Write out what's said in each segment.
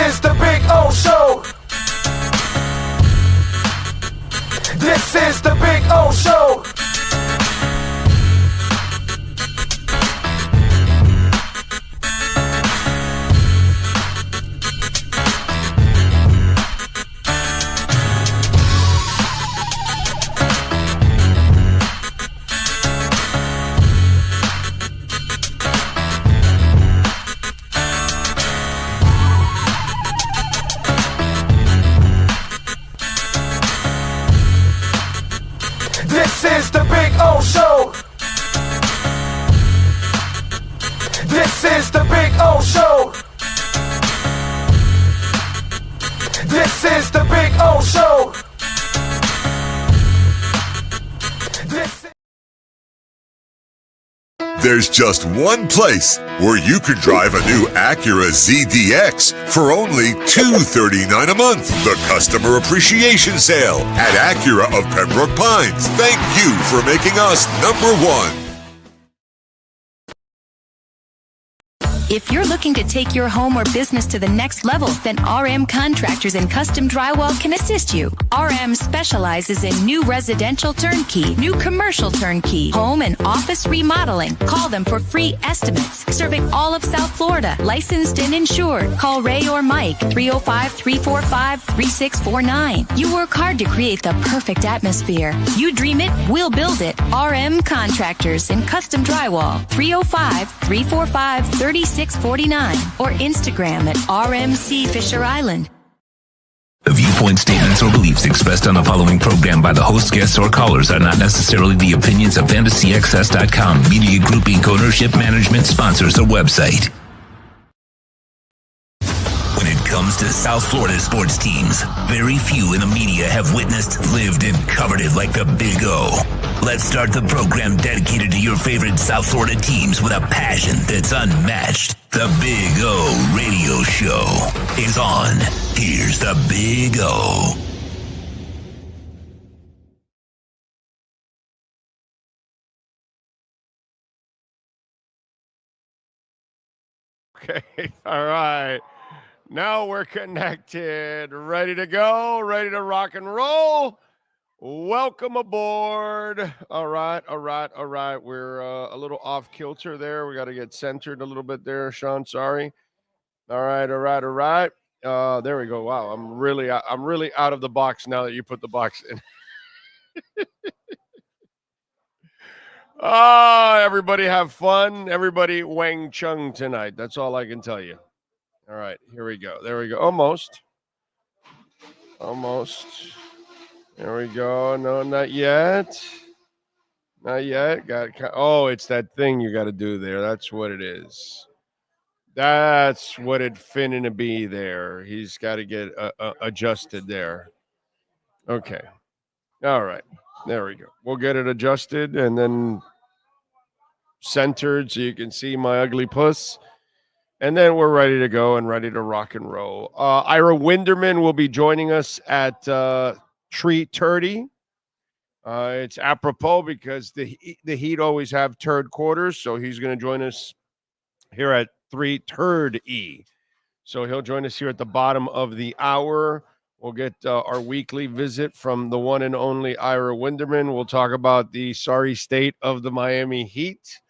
is the Big O Show. This is the Big O Show. This is the Big O Show. This is the Big O Show. This is the Big O Show. There's just one place where you could drive a new Acura ZDX for only $239 a month. The Customer Appreciation Sale at Acura of Pembroke Pines. Thank you for making us #1. If you're looking to take your home or business to the next level, then RM Contractors and Custom Drywall can assist you. RM specializes in new residential turnkey, new commercial turnkey, home and office remodeling. Call them for free estimates. Serving all of South Florida, licensed and insured. Call Ray or Mike, 305-345-3649. You work hard to create the perfect atmosphere. You dream it, we'll build it. RM Contractors and Custom Drywall, 305-345-3649 or Instagram at RMC Fisher Island. The viewpoint statements or beliefs expressed on the following program by the host, guests, or callers are not necessarily the opinions of FantasyXS.com, Media Group Inc. ownership, management, sponsors, or website. When it comes to South Florida sports teams, very few in the media have witnessed, lived, and covered it like the Big O. Let's start the program dedicated to your favorite South Florida teams with a passion that's unmatched. The Big O Radio Show is on. Here's the Big O. Okay, all right. Now we're connected, ready to go, ready to rock and roll. Welcome aboard. All right. We're a little off kilter there. We got to get centered a little bit there, Sean. Sorry. All right. There we go. Wow, I'm really out of the box now that you put the box in. Everybody have fun. Everybody Wang Chung tonight. That's all I can tell you. All right, here we go. There we go. Almost. There we go. No, not yet. It's that thing you got to do there. That's what it is. That's what it finna be there. He's got to get adjusted there. Okay. All right. There we go. We'll get it adjusted and then centered so you can see my ugly puss. And then we're ready to go and ready to rock and roll. Ira Winderman will be joining us at 3:30. It's apropos because the Heat always have turd quarters, so he's going to join us here at 3:30. So he'll join us here at the bottom of the hour. We'll get our weekly visit from the one and only Ira Winderman. We'll talk about the sorry state of the Miami Heat.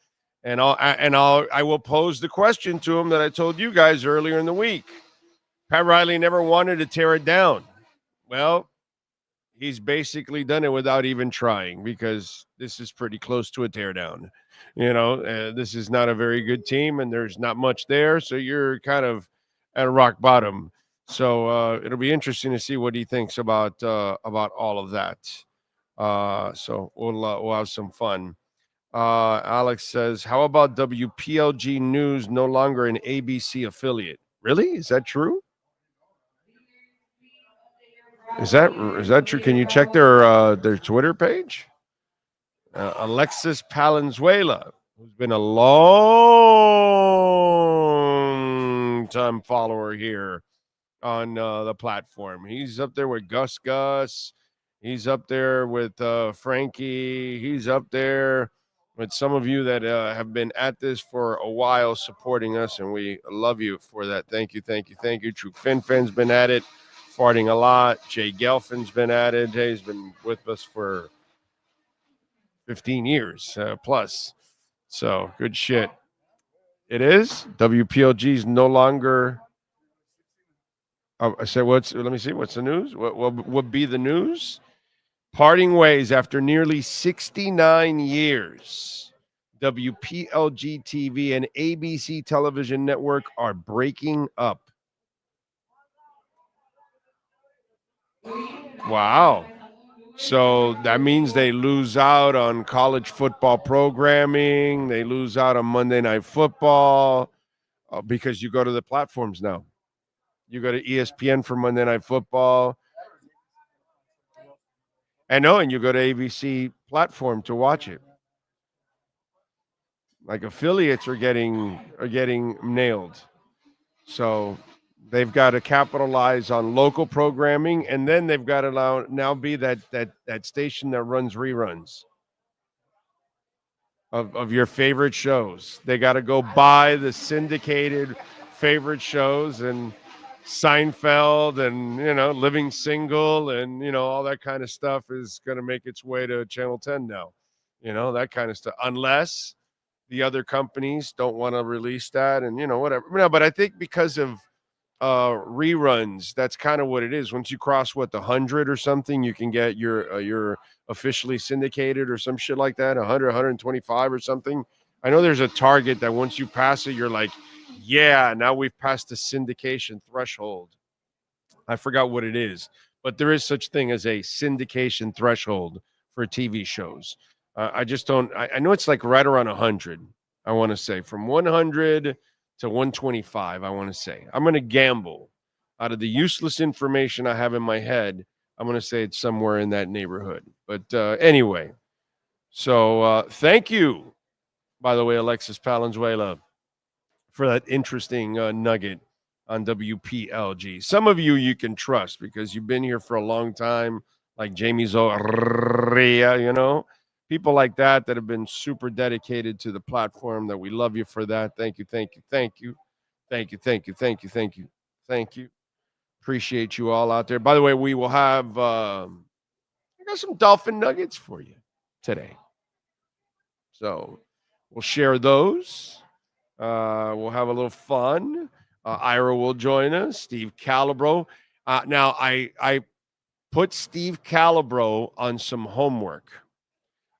And I will pose the question to him that I told you guys earlier in the week. Pat Riley never wanted to tear it down. Well, he's basically done it without even trying because this is pretty close to a teardown. This is not a very good team, and there's not much there, so you're kind of at a rock bottom. So it'll be interesting to see what he thinks about all of that. So we'll have some fun. Alex says, how about WPLG News no longer an ABC affiliate? Really? Is that true? Is that true? Can you check their Twitter page? Alexis Palenzuela, who's been a long time follower here on the platform. He's up there with Gus. He's up there with Frankie. He's up there with some of you that have been at this for a while supporting us, and we love you for that. Thank you, thank you, thank you. True Fin's been at it, farting a lot. Jay Gelfin's been at it. Jay's been with us for 15 years plus. So good shit. It is. WPLG's no longer. I said, let me see. What's the news? What would be the news? Parting ways after nearly 69 years. WPLG TV and ABC Television Network are breaking up. Wow. So that means they lose out on college football programming. They lose out on Monday Night Football because you go to the platforms now. You go to ESPN for Monday Night Football. I know, and you go to ABC platform to watch it. Like affiliates are getting nailed. So they've got to capitalize on local programming, and then they've got to now be that station that runs reruns of your favorite shows. They got to go buy the syndicated favorite shows and Seinfeld and, Living Single and, all that kind of stuff is going to make its way to Channel 10 now, that kind of stuff, unless the other companies don't want to release that and, whatever. No, but I think because of reruns, that's kind of what it is. Once you cross the 100 or something, you can get your officially syndicated or some shit like that, 100, 125 or something. I know there's a target that once you pass it, you're like, yeah, now we've passed the syndication threshold. I forgot what it is, but there is such thing as a syndication threshold for TV shows. I just don't. I know it's like right around 100. I want to say from 100 to 125. I want to say I'm going to gamble out of the useless information I have in my head. I'm going to say it's somewhere in that neighborhood. But anyway, so thank you, by the way, Alexis Palenzuela, for that interesting nugget on WPLG. Some of you can trust because you've been here for a long time, like Jamie Zoria, people like that have been super dedicated to the platform. That we love you for that. Thank you, thank you, thank you, thank you, thank you, thank you, thank you, thank you. Appreciate you all out there. By the way, we will have I got some Dolphin nuggets for you today, so we'll share those. We'll have a little fun. Ira will join us. Steve Calibro. Now, I put Steve Calibro on some homework.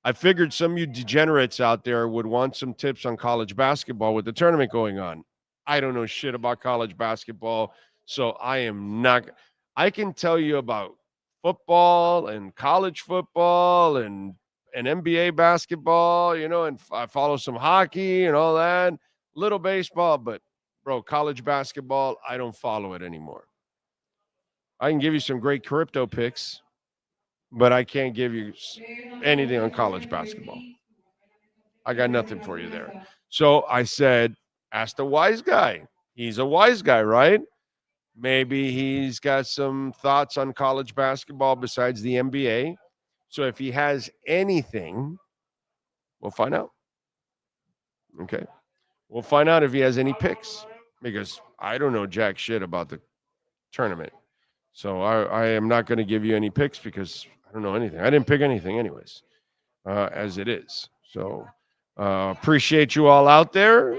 I figured some of you degenerates out there would want some tips on college basketball with the tournament going on. I don't know shit about college basketball, so I am not. I can tell you about football and college football and NBA basketball, and I follow some hockey and all that. Little baseball, but bro, college basketball, I don't follow it anymore. I can give you some great crypto picks, but I can't give you anything on college basketball. I got nothing for you there. So I said, ask the wise guy. He's a wise guy, right? Maybe he's got some thoughts on college basketball besides the NBA. So if he has anything, we'll find out. Okay. We'll find out if he has any picks because I don't know jack shit about the tournament. So I am not going to give you any picks because I don't know anything. I didn't pick anything anyways, as it is. So appreciate you all out there.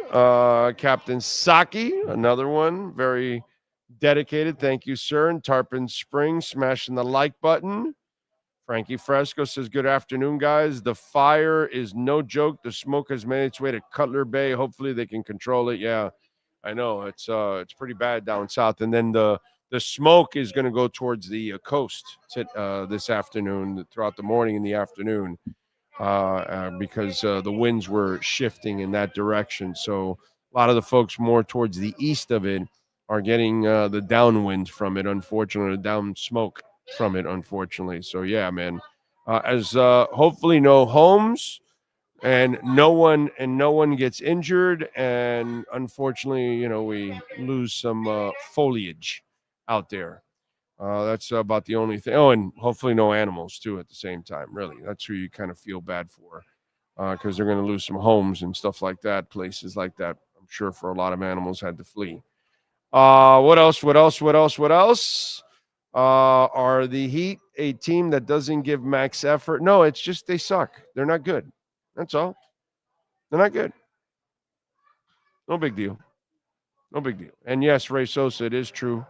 Captain Saki, another one, very dedicated. Thank you, sir. And Tarpon Spring, smashing the like button. Frankie Fresco says, good afternoon, guys. The fire is no joke. The smoke has made its way to Cutler Bay. Hopefully they can control it. Yeah, I know. It's pretty bad down south. And then the smoke is going to go towards the coast this afternoon, throughout the morning and the afternoon, because the winds were shifting in that direction. So a lot of the folks more towards the east of it are getting the downwind from it, unfortunately, down smoke from it, unfortunately. So yeah, man, as hopefully no homes and no one gets injured, and unfortunately, we lose some foliage out there. That's about the only thing. Oh, and hopefully no animals too at the same time. Really, that's who you kind of feel bad for because they're going to lose some homes and stuff like that, places like that. I'm sure for a lot of animals had to flee. What else? Are the Heat a team that doesn't give max effort? No, it's just they suck. They're not good. That's all. They're not good. No big deal. No big deal. And yes, Ray Sosa, it is true.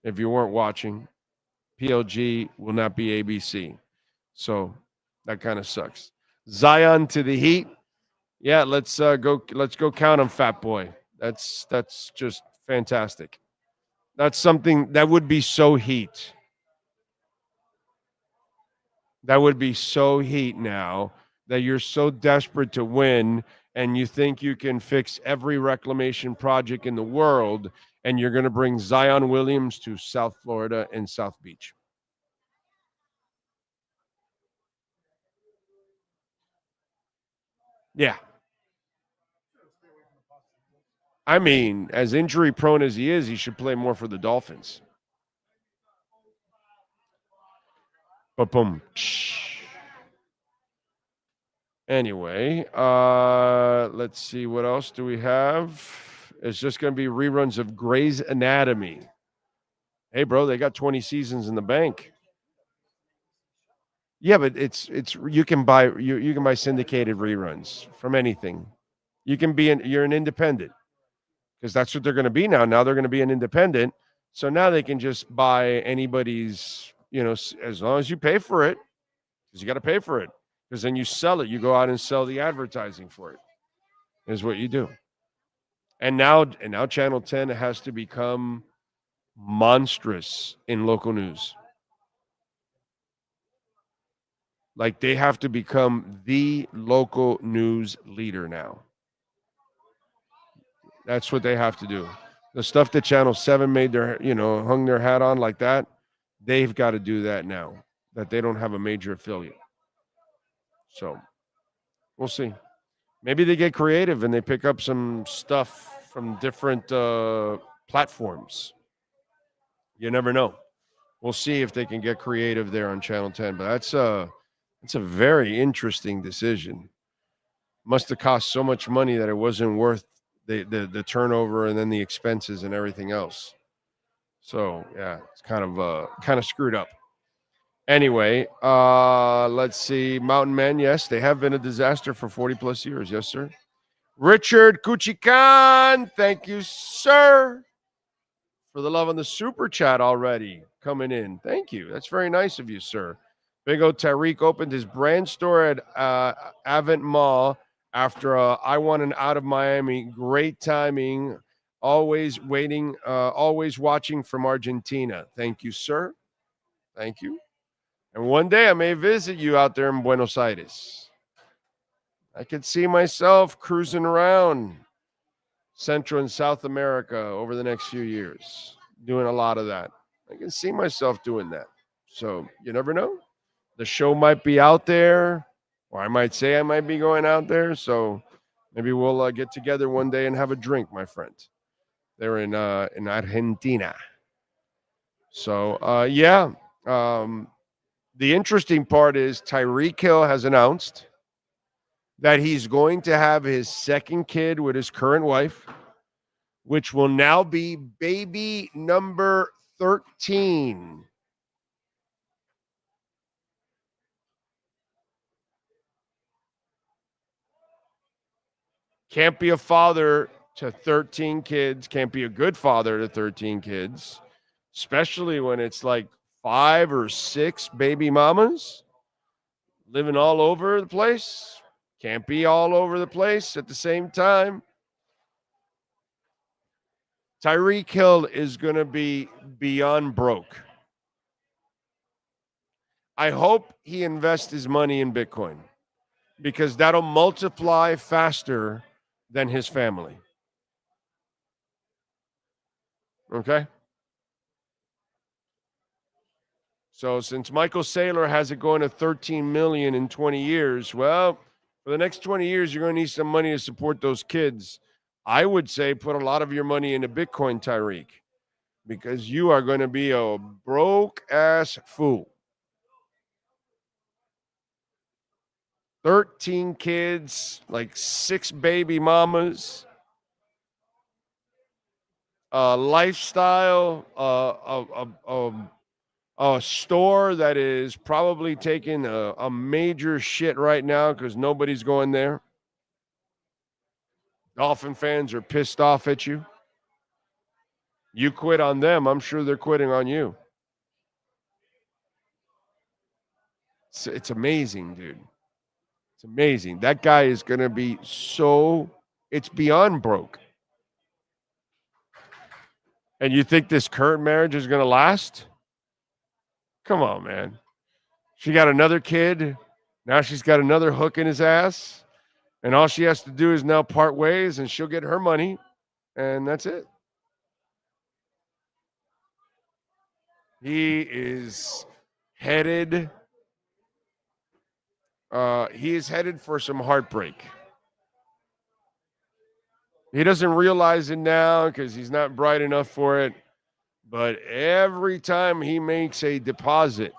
If you weren't watching, PLG will not be ABC. So that kind of sucks. Zion to the Heat. Yeah, let's go count him, fat boy. That's just fantastic. That's something that would be so Heat. That would be so Heat now that you're so desperate to win and you think you can fix every reclamation project in the world and you're going to bring Zion Williams to South Florida and South Beach. Yeah. I mean, as injury prone as he is, he should play more for the Dolphins. But boom. Anyway, let's see. What else do we have? It's just going to be reruns of Grey's Anatomy. Hey, bro, they got 20 seasons in the bank. Yeah, but it's you can buy you can buy syndicated reruns from anything. You're an independent because that's what they're going to be now. Now they're going to be an independent, so now they can just buy anybody's. As long as you pay for it, because you got to pay for it. Because then you sell it. You go out and sell the advertising for it. Is what you do. And now Channel 10 has to become monstrous in local news. Like they have to become the local news leader now. That's what they have to do. The stuff that Channel 7 made hung their hat on like that, they've got to do that now. That they don't have a major affiliate. So we'll see. Maybe they get creative and they pick up some stuff from different platforms. You never know. We'll see if they can get creative there on Channel 10. But that's a very interesting decision. Must have cost so much money that it wasn't worth the turnover and then the expenses and everything else. So yeah, it's kind of screwed up. Anyway, let's see. Mountain Men, yes, they have been a disaster for 40 plus years. Yes, sir. Richard Kuchikan, thank you, sir, for the love on the super chat already coming in. Thank you. That's very nice of you, sir. Big O Tyreek opened his brand store at Avant Mall after I won an out of Miami. Great timing. Always watching from Argentina. Thank you, sir. Thank you. And one day I may visit you out there in Buenos Aires. I could see myself cruising around Central and South America over the next few years, doing a lot of that. I can see myself doing that. So you never know. The show might be out there, or I might say I might be going out there. So maybe we'll get together one day and have a drink, my friend. They're in Argentina. So, yeah. The interesting part is Tyreek Hill has announced that he's going to have his second kid with his current wife, which will now be baby number 13. Can't be a father to 13 kids, can't be a good father to 13 kids, especially when it's like 5 or 6 baby mamas living all over the place. Can't be all over the place at the same time. Tyreek Hill is going to be beyond broke. I hope he invests his money in Bitcoin because that'll multiply faster than his family. Okay? So since Michael Saylor has it going to 13 million in 20 years, well, for the next 20 years, you're going to need some money to support those kids. I would say put a lot of your money into Bitcoin, Tyreek, because you are going to be a broke-ass fool. 13 kids, like 6 baby mamas, lifestyle, a store that is probably taking a major shit right now because nobody's going there. Dolphin fans are pissed off at you. You quit on them, I'm sure they're quitting on you. It's amazing, dude. It's amazing. That guy is going to be it's beyond broke. And you think this current marriage is going to last? Come on, man. She got another kid. Now she's got another hook in his ass. And all she has to do is now part ways and she'll get her money. And that's it. He is headed. He is headed for some heartbreak. He doesn't realize it now because he's not bright enough for it. But every time he makes a deposit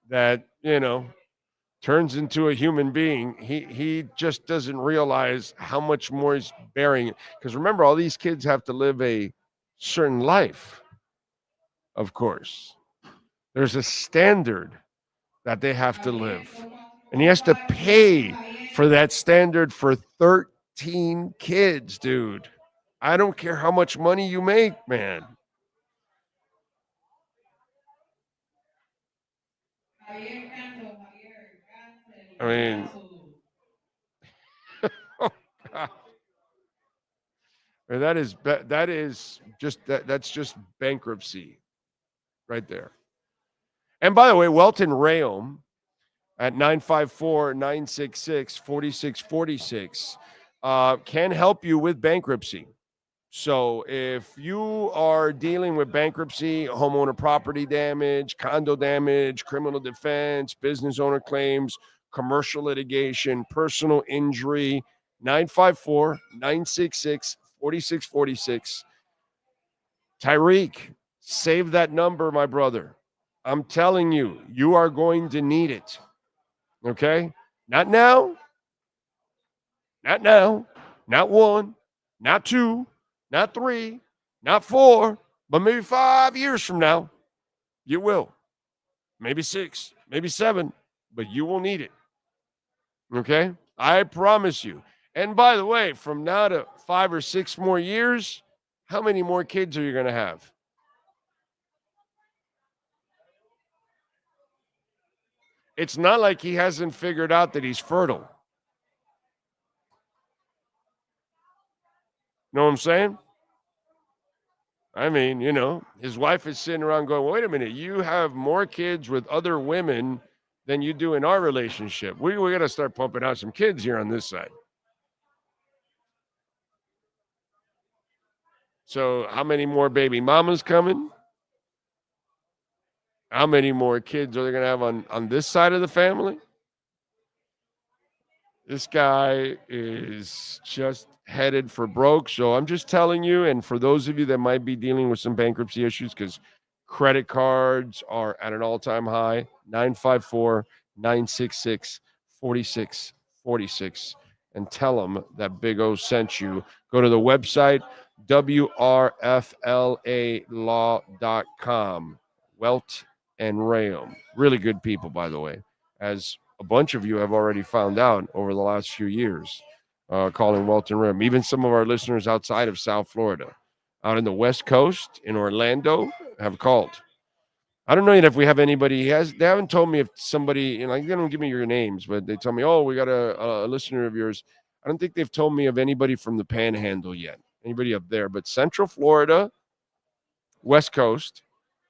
that, turns into a human being, he just doesn't realize how much more he's bearing. Because remember, all these kids have to live a certain life, of course. There's a standard that they have to live. And he has to pay for that standard for 13 kids, dude. I don't care how much money you make, man. I mean, oh God. That's just bankruptcy right there. And by the way, Welton Rayom at 954-966-4646 can help you with bankruptcy. So if you are dealing with bankruptcy, homeowner property damage, condo damage, criminal defense, business owner claims, commercial litigation, personal injury, 954-966-4646. Tyreek, save that number, my brother. I'm telling you, you are going to need it. Okay? Not now. Not now. Not 1. Not 2. Not 3. Not 4. But maybe 5 years from now, you will. Maybe 6. Maybe 7. But you will need it. Okay? I promise you. And by the way, from now to 5 or 6 more years, how many more kids are you going to have? It's not like he hasn't figured out that he's fertile. Know what I'm saying? I mean, his wife is sitting around going, wait a minute, you have more kids with other women than you do in our relationship. We got to start pumping out some kids here on this side. So how many more baby mamas coming? How many more kids are they going to have on this side of the family? This guy is just headed for broke. So I'm just telling you, and for those of you that might be dealing with some bankruptcy issues, because credit cards are at an all-time high, 954-966-4646, and tell them that Big O sent you. Go to the website, wrflalaw.com. Welt and Rayom. Really good people, by the way, as a bunch of you have already found out over the last few years, calling Welt and Rayom. Even some of our listeners outside of South Florida, out in the West Coast, in Orlando, have called. I don't know yet if we have anybody. They haven't told me if somebody, they don't give me your names, but they tell me, oh, we got a listener of yours. I don't think they've told me of anybody from the Panhandle yet, anybody up there, but Central Florida, West Coast,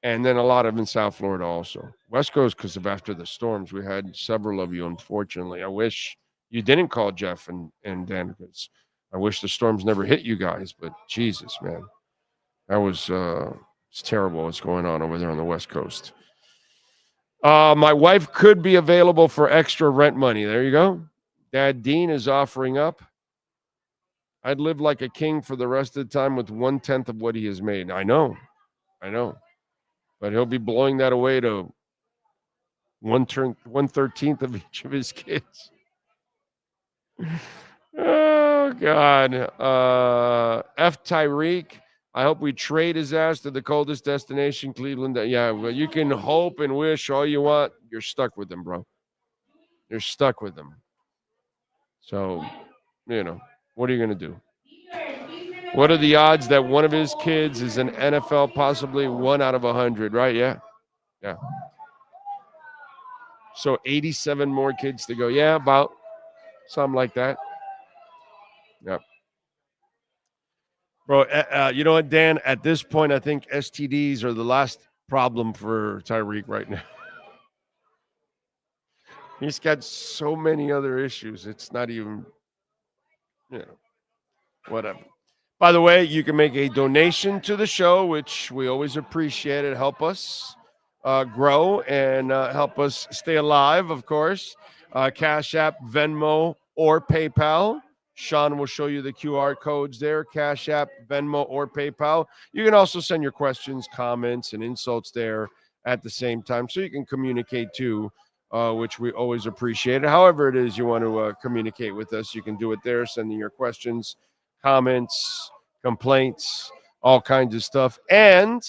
and then a lot of in South Florida also. West Coast, because of after the storms, we had several of you, unfortunately. I wish you didn't call Jeff and Dan, because I wish the storms never hit you guys, but Jesus, man. That was it's terrible what's going on over there on the West Coast. My wife could be available for extra rent money. There you go. Dad Dean is offering up. I'd live like a king for the rest of the time with 1/10 of what he has made. I know. But he'll be blowing that away to 1/13 of each of his kids. Oh God. F Tyreek. I hope we trade his ass to the coldest destination, Cleveland. Yeah, well, you can hope and wish all you want. You're stuck with him, bro. You're stuck with him. So, what are you going to do? What are the odds that one of his kids is an NFL, possibly 1 out of 100, right? Yeah. Yeah. So 87 more kids to go. Yeah, about something like that. Yep. Bro, you know what, Dan? At this point, I think STDs are the last problem for Tyreek right now. He's got so many other issues. It's not even, whatever. By the way, you can make a donation to the show, which we always appreciate it. Help us grow and help us stay alive, of course. Cash App, Venmo, or PayPal. Sean will show you the QR codes there. Cash App, Venmo, or PayPal. You can also send your questions, comments, and insults there at the same time, so you can communicate too, which we always appreciate. However it is you want to communicate with us, you can do it there, sending your questions, comments, complaints, all kinds of stuff. And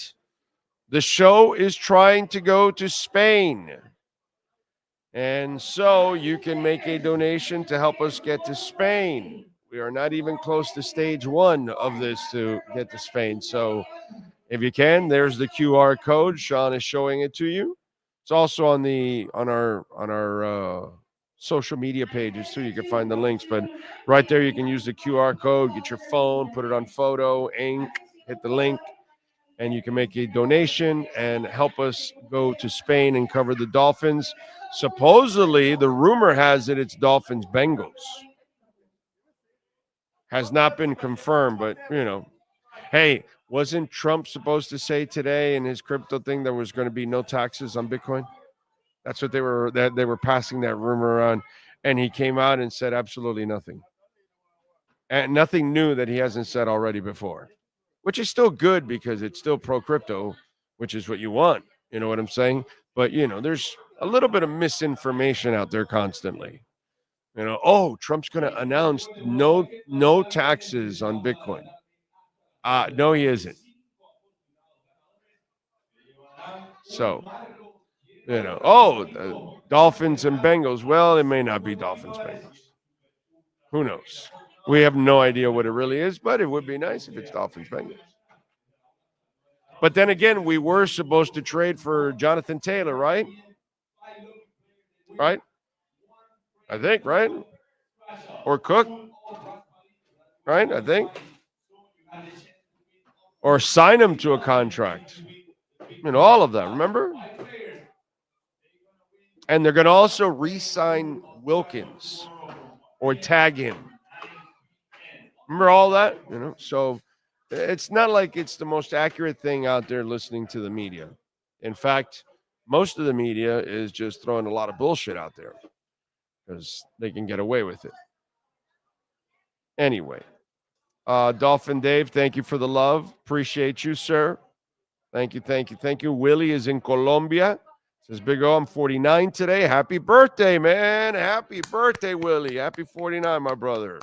the show is trying to go to Spain. And so you can make a donation to help us get to Spain. We are not even close to stage 1 of this to get to Spain. So if you can, there's the QR code. Sean is showing it to you. It's also on our social media pages too. You can find the links, but right there you can use the QR code, get your phone, put it on photo, ink, hit the link, and you can make a donation and help us go to Spain and cover the Dolphins. Supposedly, the rumor has it it's Dolphins Bengals. Has not been confirmed, but hey, wasn't Trump supposed to say today in his crypto thing there was going to be no taxes on Bitcoin? That's what they were passing that rumor around, and he came out and said absolutely nothing, and nothing new that he hasn't said already before, which is still good because it's still pro crypto, which is what you want. You know what I'm saying? But there's a little bit of misinformation out there constantly. Trump's going to announce no taxes on Bitcoin. No, he isn't. So, the Dolphins and Bengals. Well, it may not be Dolphins Bengals. Who knows? We have no idea what it really is, but it would be nice if it's Dolphins Bengals. But then again, we were supposed to trade for Jonathan Taylor, right? Right? I think, right? Or Cook, right? I think. Or sign him to a contract. All of that, remember? And they're going to also re-sign Wilkins or tag him. Remember all that? So it's not like it's the most accurate thing out there listening to the media. In fact, most of the media is just throwing a lot of bullshit out there because they can get away with it. Anyway, Dolphin Dave, thank you for the love. Appreciate you, sir. Thank you. Willie is in Colombia. Says, Big O, I'm 49 today. Happy birthday, man. Happy birthday, Willie. Happy 49, my brother.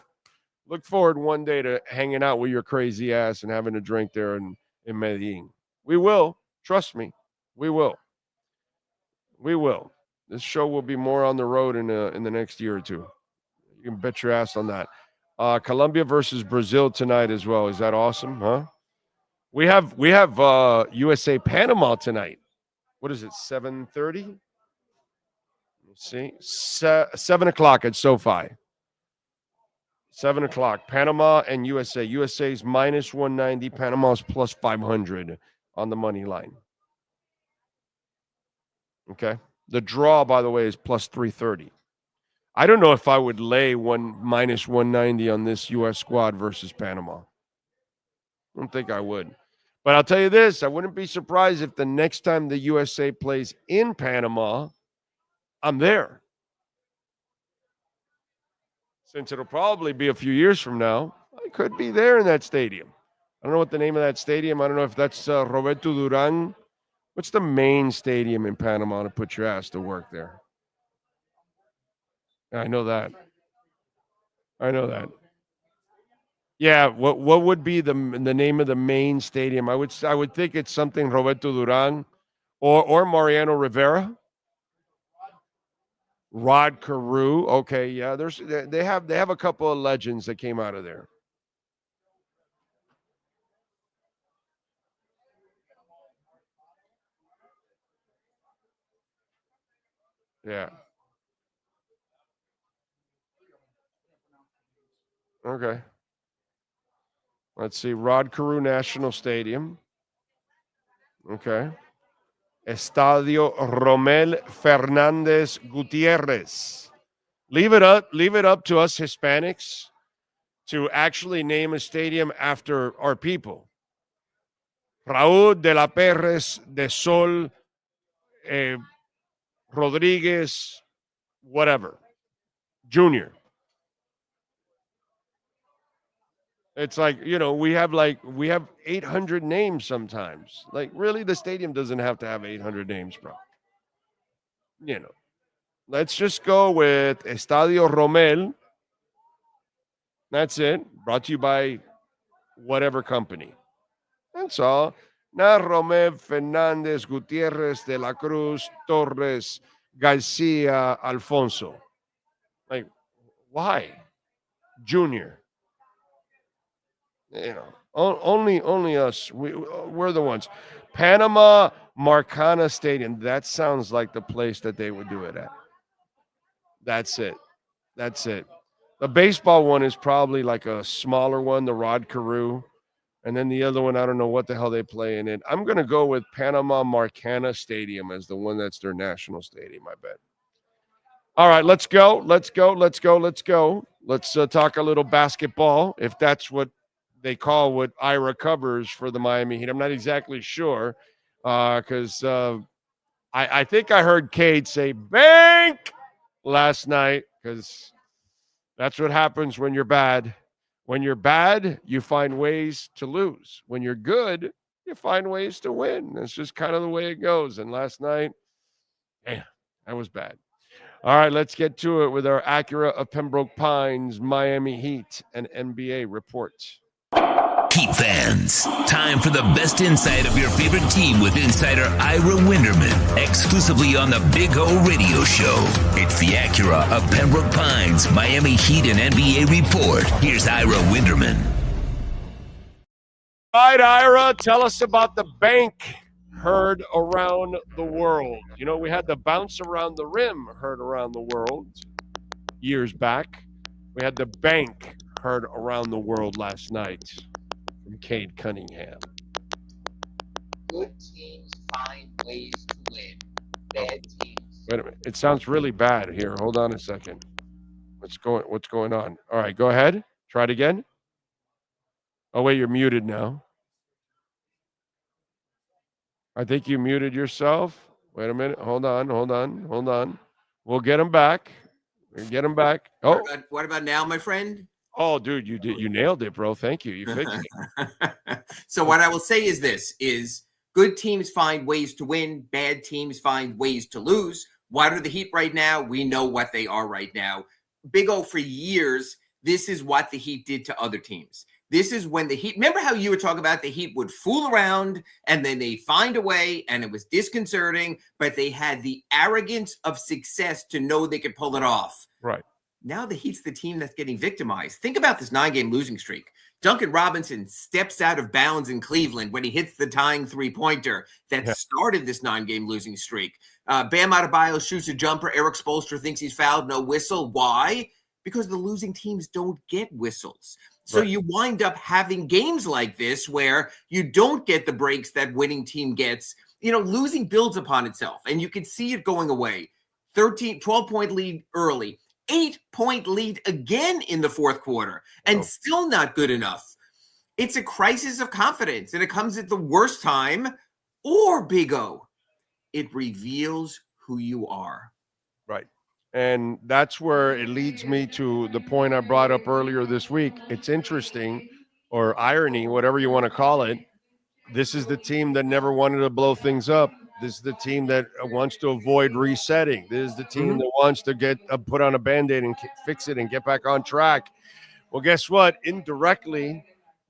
Look forward one day to hanging out with your crazy ass and having a drink there in Medellin. We will. Trust me. We will. This show will be more on the road in the next year or two. You can bet your ass on that. Colombia versus Brazil tonight as well. Is that awesome, huh? We have USA Panama tonight. What is it, 7:30? Let's see. 7 o'clock at SoFi. 7 o'clock. Panama and USA. USA's minus 190. Panama's plus 500 on the money line. Okay. The draw, by the way, is plus 330. I don't know if I would lay minus 190 on this U.S. squad versus Panama. I don't think I would. But I'll tell you this, I wouldn't be surprised if the next time the USA plays in Panama, I'm there. Since it'll probably be a few years from now, I could be there in that stadium. I don't know what the name of that stadium. I don't know if that's Roberto Duran What's the main stadium in Panama to put your ass to work there? I know that. Yeah, what would be the name of the main stadium? I would think it's something Roberto Duran or Mariano Rivera. Rod Carew. Okay, yeah, they have a couple of legends that came out of there. Yeah. Okay. Let's see. Rod Carew National Stadium. Okay. Estadio Romel Fernandez Gutierrez. Leave it up to us Hispanics to actually name a stadium after our people. Raúl de la Perez de Sol Rodriguez, whatever, Junior. It's like, we have 800 names sometimes. Like, really, the stadium doesn't have to have 800 names, bro. Let's just go with Estadio Romel. That's it. Brought to you by whatever company. That's all. Not Romel Fernandez Gutierrez de la Cruz Torres Garcia Alfonso. Like, why? Junior. Only us. We're the ones. Panama Marcana Stadium. That sounds like the place that they would do it at. That's it. The baseball one is probably like a smaller one, the Rod Carew. And then the other one, I don't know what the hell they play in it. I'm going to go with Panama Marcana Stadium as the one that's their national stadium, I bet. All right, let's go. Let's talk a little basketball, if that's what they call what Ira covers for the Miami Heat. I'm not exactly sure because I think I heard Cade say bank last night because that's what happens when you're bad. When you're bad, you find ways to lose. When you're good, you find ways to win. That's just kind of the way it goes. And last night, man, that was bad. All right, let's get to it with our Acura of Pembroke Pines Miami Heat and NBA report. Heat fans, time for the best insight of your favorite team with insider Ira Winderman, exclusively on the Big O Radio Show. It's the Acura of Pembroke Pines Miami Heat and NBA report. Here's Ira Winderman. All right, Ira, tell us about the bank heard around the world. We had the bounce around the rim heard around the world years back. We had the bank heard around the world last night from Cade Cunningham. Good teams find ways to win. Bad teams. Wait a minute. It sounds really bad here. Hold on a second. What's going on? All right, go ahead. Try it again. Oh, wait, you're muted now. I think you muted yourself. Wait a minute. Hold on. We'll get him back. Oh, What about now, my friend? Oh, dude, you nailed it, bro. Thank you. You fixed it. So what I will say is this, is good teams find ways to win. Bad teams find ways to lose. What are the Heat right now? We know what they are right now. Big O, for years, this is what the Heat did to other teams. This is when the Heat, remember how you were talking about the Heat would fool around and then they find a way and it was disconcerting, but they had the arrogance of success to know they could pull it off. Right. Now the Heat's the team that's getting victimized. Think about this 9-game losing streak. Duncan Robinson steps out of bounds in Cleveland when he hits the tying three-pointer that started this 9-game losing streak. Bam Adebayo shoots a jumper. Eric Spoelstra thinks he's fouled. No whistle. Why? Because the losing teams don't get whistles. So you wind up having games like this where you don't get the breaks that winning team gets. Losing builds upon itself, and you can see it going away. 12-point lead early. 8-point lead again in the fourth quarter, and still not good enough. It's a crisis of confidence, and it comes at the worst time, or Big O, it reveals who you are. Right. And that's where it leads me to the point I brought up earlier this week. It's interesting, or irony, whatever you want to call it. This is the team that never wanted to blow things up. This is the team that wants to avoid resetting. This is the team that wants to get put on a Band-Aid and fix it and get back on track. Well, guess what? Indirectly,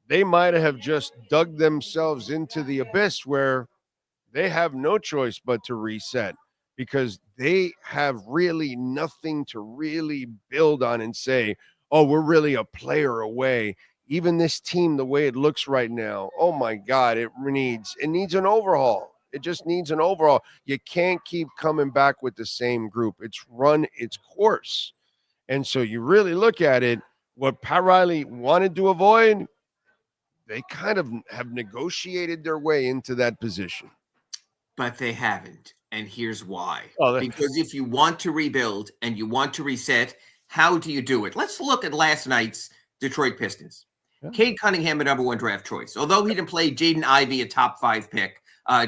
they might have just dug themselves into the abyss where they have no choice but to reset because they have really nothing to really build on and say, oh, we're really a player away. Even this team, the way it looks right now, oh my God, it needs an overhaul. It just needs an overhaul. You can't keep coming back with the same group. It's run its course. And so you really look at it, what Pat Riley wanted to avoid, they kind of have negotiated their way into that position. But they haven't. And here's why. Oh, because if you want to rebuild and you want to reset, how do you do it? Let's look at last night's Detroit Pistons. Yeah. Cade Cunningham, a number 1 draft choice. Although he didn't play, Jaden Ivey, a top 5 pick.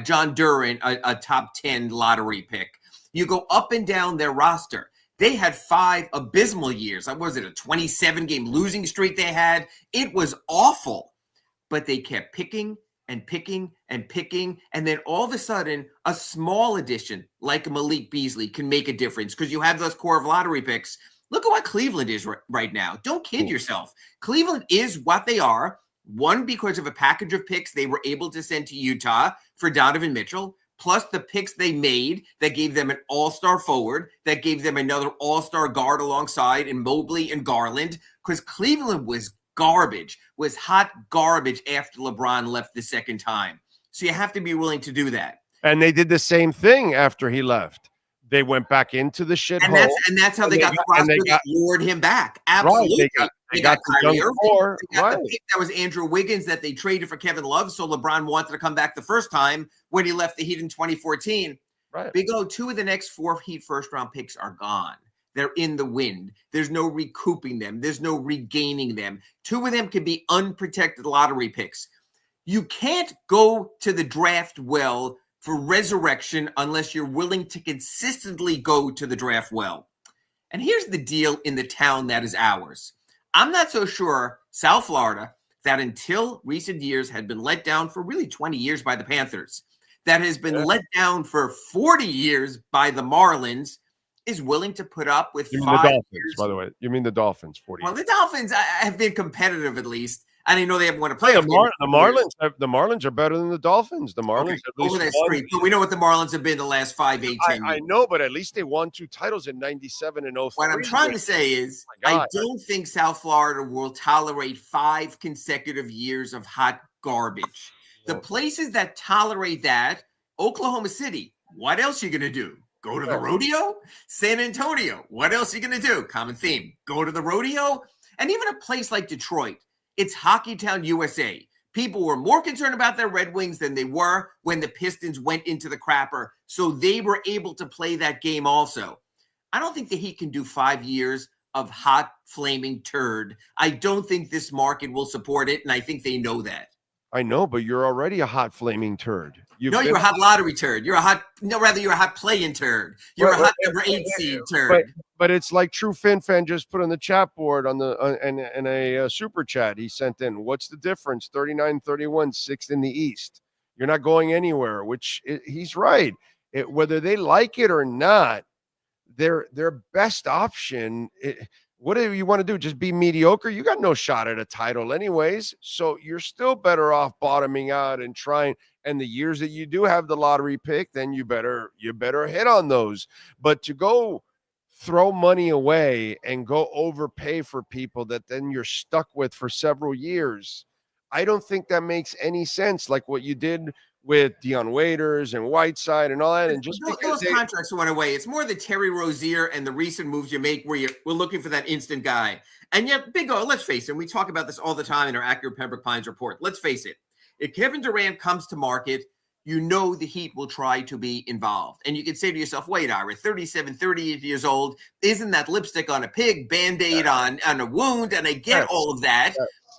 John Duran, a top 10 lottery pick. You go up and down their roster. They had 5 abysmal years. Was it a 27-game losing streak they had? It was awful. But they kept picking and picking and picking. And then all of a sudden, a small addition like a Malik Beasley can make a difference because you have those core of lottery picks. Look at what Cleveland is right now. Don't kid yourself. Cleveland is what they are. 1, because of a package of picks they were able to send to Utah for Donovan Mitchell, plus the picks they made that gave them an all-star forward, that gave them another all-star guard alongside in Mobley and Garland, because Cleveland was garbage, was hot garbage after LeBron left the second time. So you have to be willing to do that. And they did the same thing after he left. They went back into the shithole. And that's how they got the roster that lured him back. Absolutely. Right, they got Kyrie Irving. They got the pick that was Andrew Wiggins that they traded for Kevin Love. So LeBron wanted to come back the first time when he left the Heat in 2014. Right. Big O, 2 of the next 4 Heat first-round picks are gone. They're in the wind. There's no recouping them. There's no regaining them. 2 of them can be unprotected lottery picks. You can't go to the draft well for resurrection unless you're willing to consistently go to the draft well. And here's the deal in the town that is ours. I'm not so sure South Florida, that until recent years had been let down for really 20 years by the Panthers, that has been let down for 40 years by the Marlins, is willing to put up with 5 Dolphins, years. by the way. You mean the Dolphins, 40 Well, years. the Dolphins have been competitive at least. I didn't know they haven't won a playoff game. The Marlins are better than the Dolphins. The Marlins at least over that streak. But we know what the Marlins have been the last 5, 8, 10 years. I know, but at least they won 2 titles in 97 and 03. What I'm trying to say is I don't think South Florida will tolerate 5 consecutive years of hot garbage. The places that tolerate that, Oklahoma City, what else are you going to do? Go to the rodeo? San Antonio, what else are you going to do? Common theme, go to the rodeo? And even a place like Detroit, it's Hockey Town, USA. People were more concerned about their Red Wings than they were when the Pistons went into the crapper. So they were able to play that game also. I don't think the Heat can do 5 years of hot, flaming turd. I don't think this market will support it, and I think they know that. I know, but you're already a hot, flaming turd. You're a hot lottery turd. You're a hot play-in turd. You're a hot number 8 seed turd. But it's like True Fin Fan just put on the chat board on the in a super chat he sent in. What's the difference? 39-31, 6th in the East. You're not going anywhere, which he's right. Whether they like it or not, their best option. Whatever you want to do, just be mediocre. You got no shot at a title anyways. So you're still better off bottoming out and trying. And the years that you do have the lottery pick, then you better hit on those. But to go throw money away and go overpay for people that then you're stuck with for several years, I don't think that makes any sense. Like what you did with Dion Waiters and Whiteside and all that. And just those contracts went away. It's more the Terry Rozier and the recent moves you make where we're looking for that instant guy. And yet, Big O, let's face it, we talk about this all the time in our Accurate Pembroke Pines report. Let's face it. If Kevin Durant comes to market, you know the Heat will try to be involved. And you can say to yourself, wait, Ira, 37, 38 years old, isn't that lipstick on a pig, Band-Aid on a wound? And I get all of that.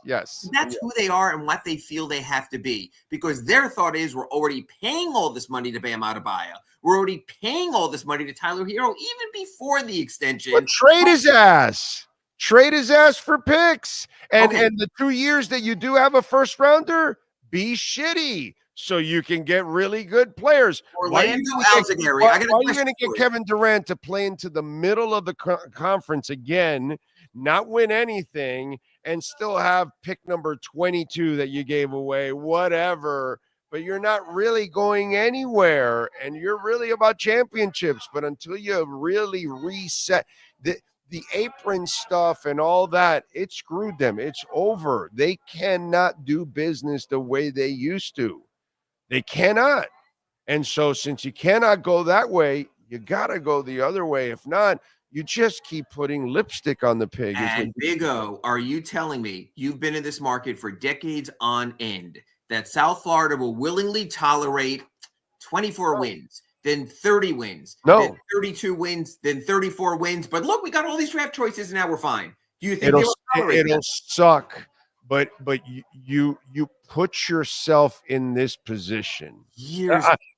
Yes. That's who they are and what they feel they have to be. Because their thought is we're already paying all this money to Bam Adebayo. We're already paying all this money to Tyler Hero, even before the extension. But trade his ass. Trade his ass for picks. And the 2 years that you do have a first rounder, be shitty. so you can get really good players. Orlando Alzagari. Why are you going to get Kevin Durant to play into the middle of the conference again, not win anything, and still have pick number 22 that you gave away, whatever, but you're not really going anywhere, and you're really about championships. But until you really reset the apron stuff and all that, it screwed them. It's over. They cannot do business the way they used to. They cannot. And so since you cannot go that way, you got to go the other way. If not, you just keep putting lipstick on the pig. And Big O, are you telling me you've been in this market for decades on end that South Florida will willingly tolerate 24 wins, then 30 wins, then 32 wins, then 34 wins? But look, we got all these draft choices and now we're fine. Do you think it'll suck? But you put yourself in this position.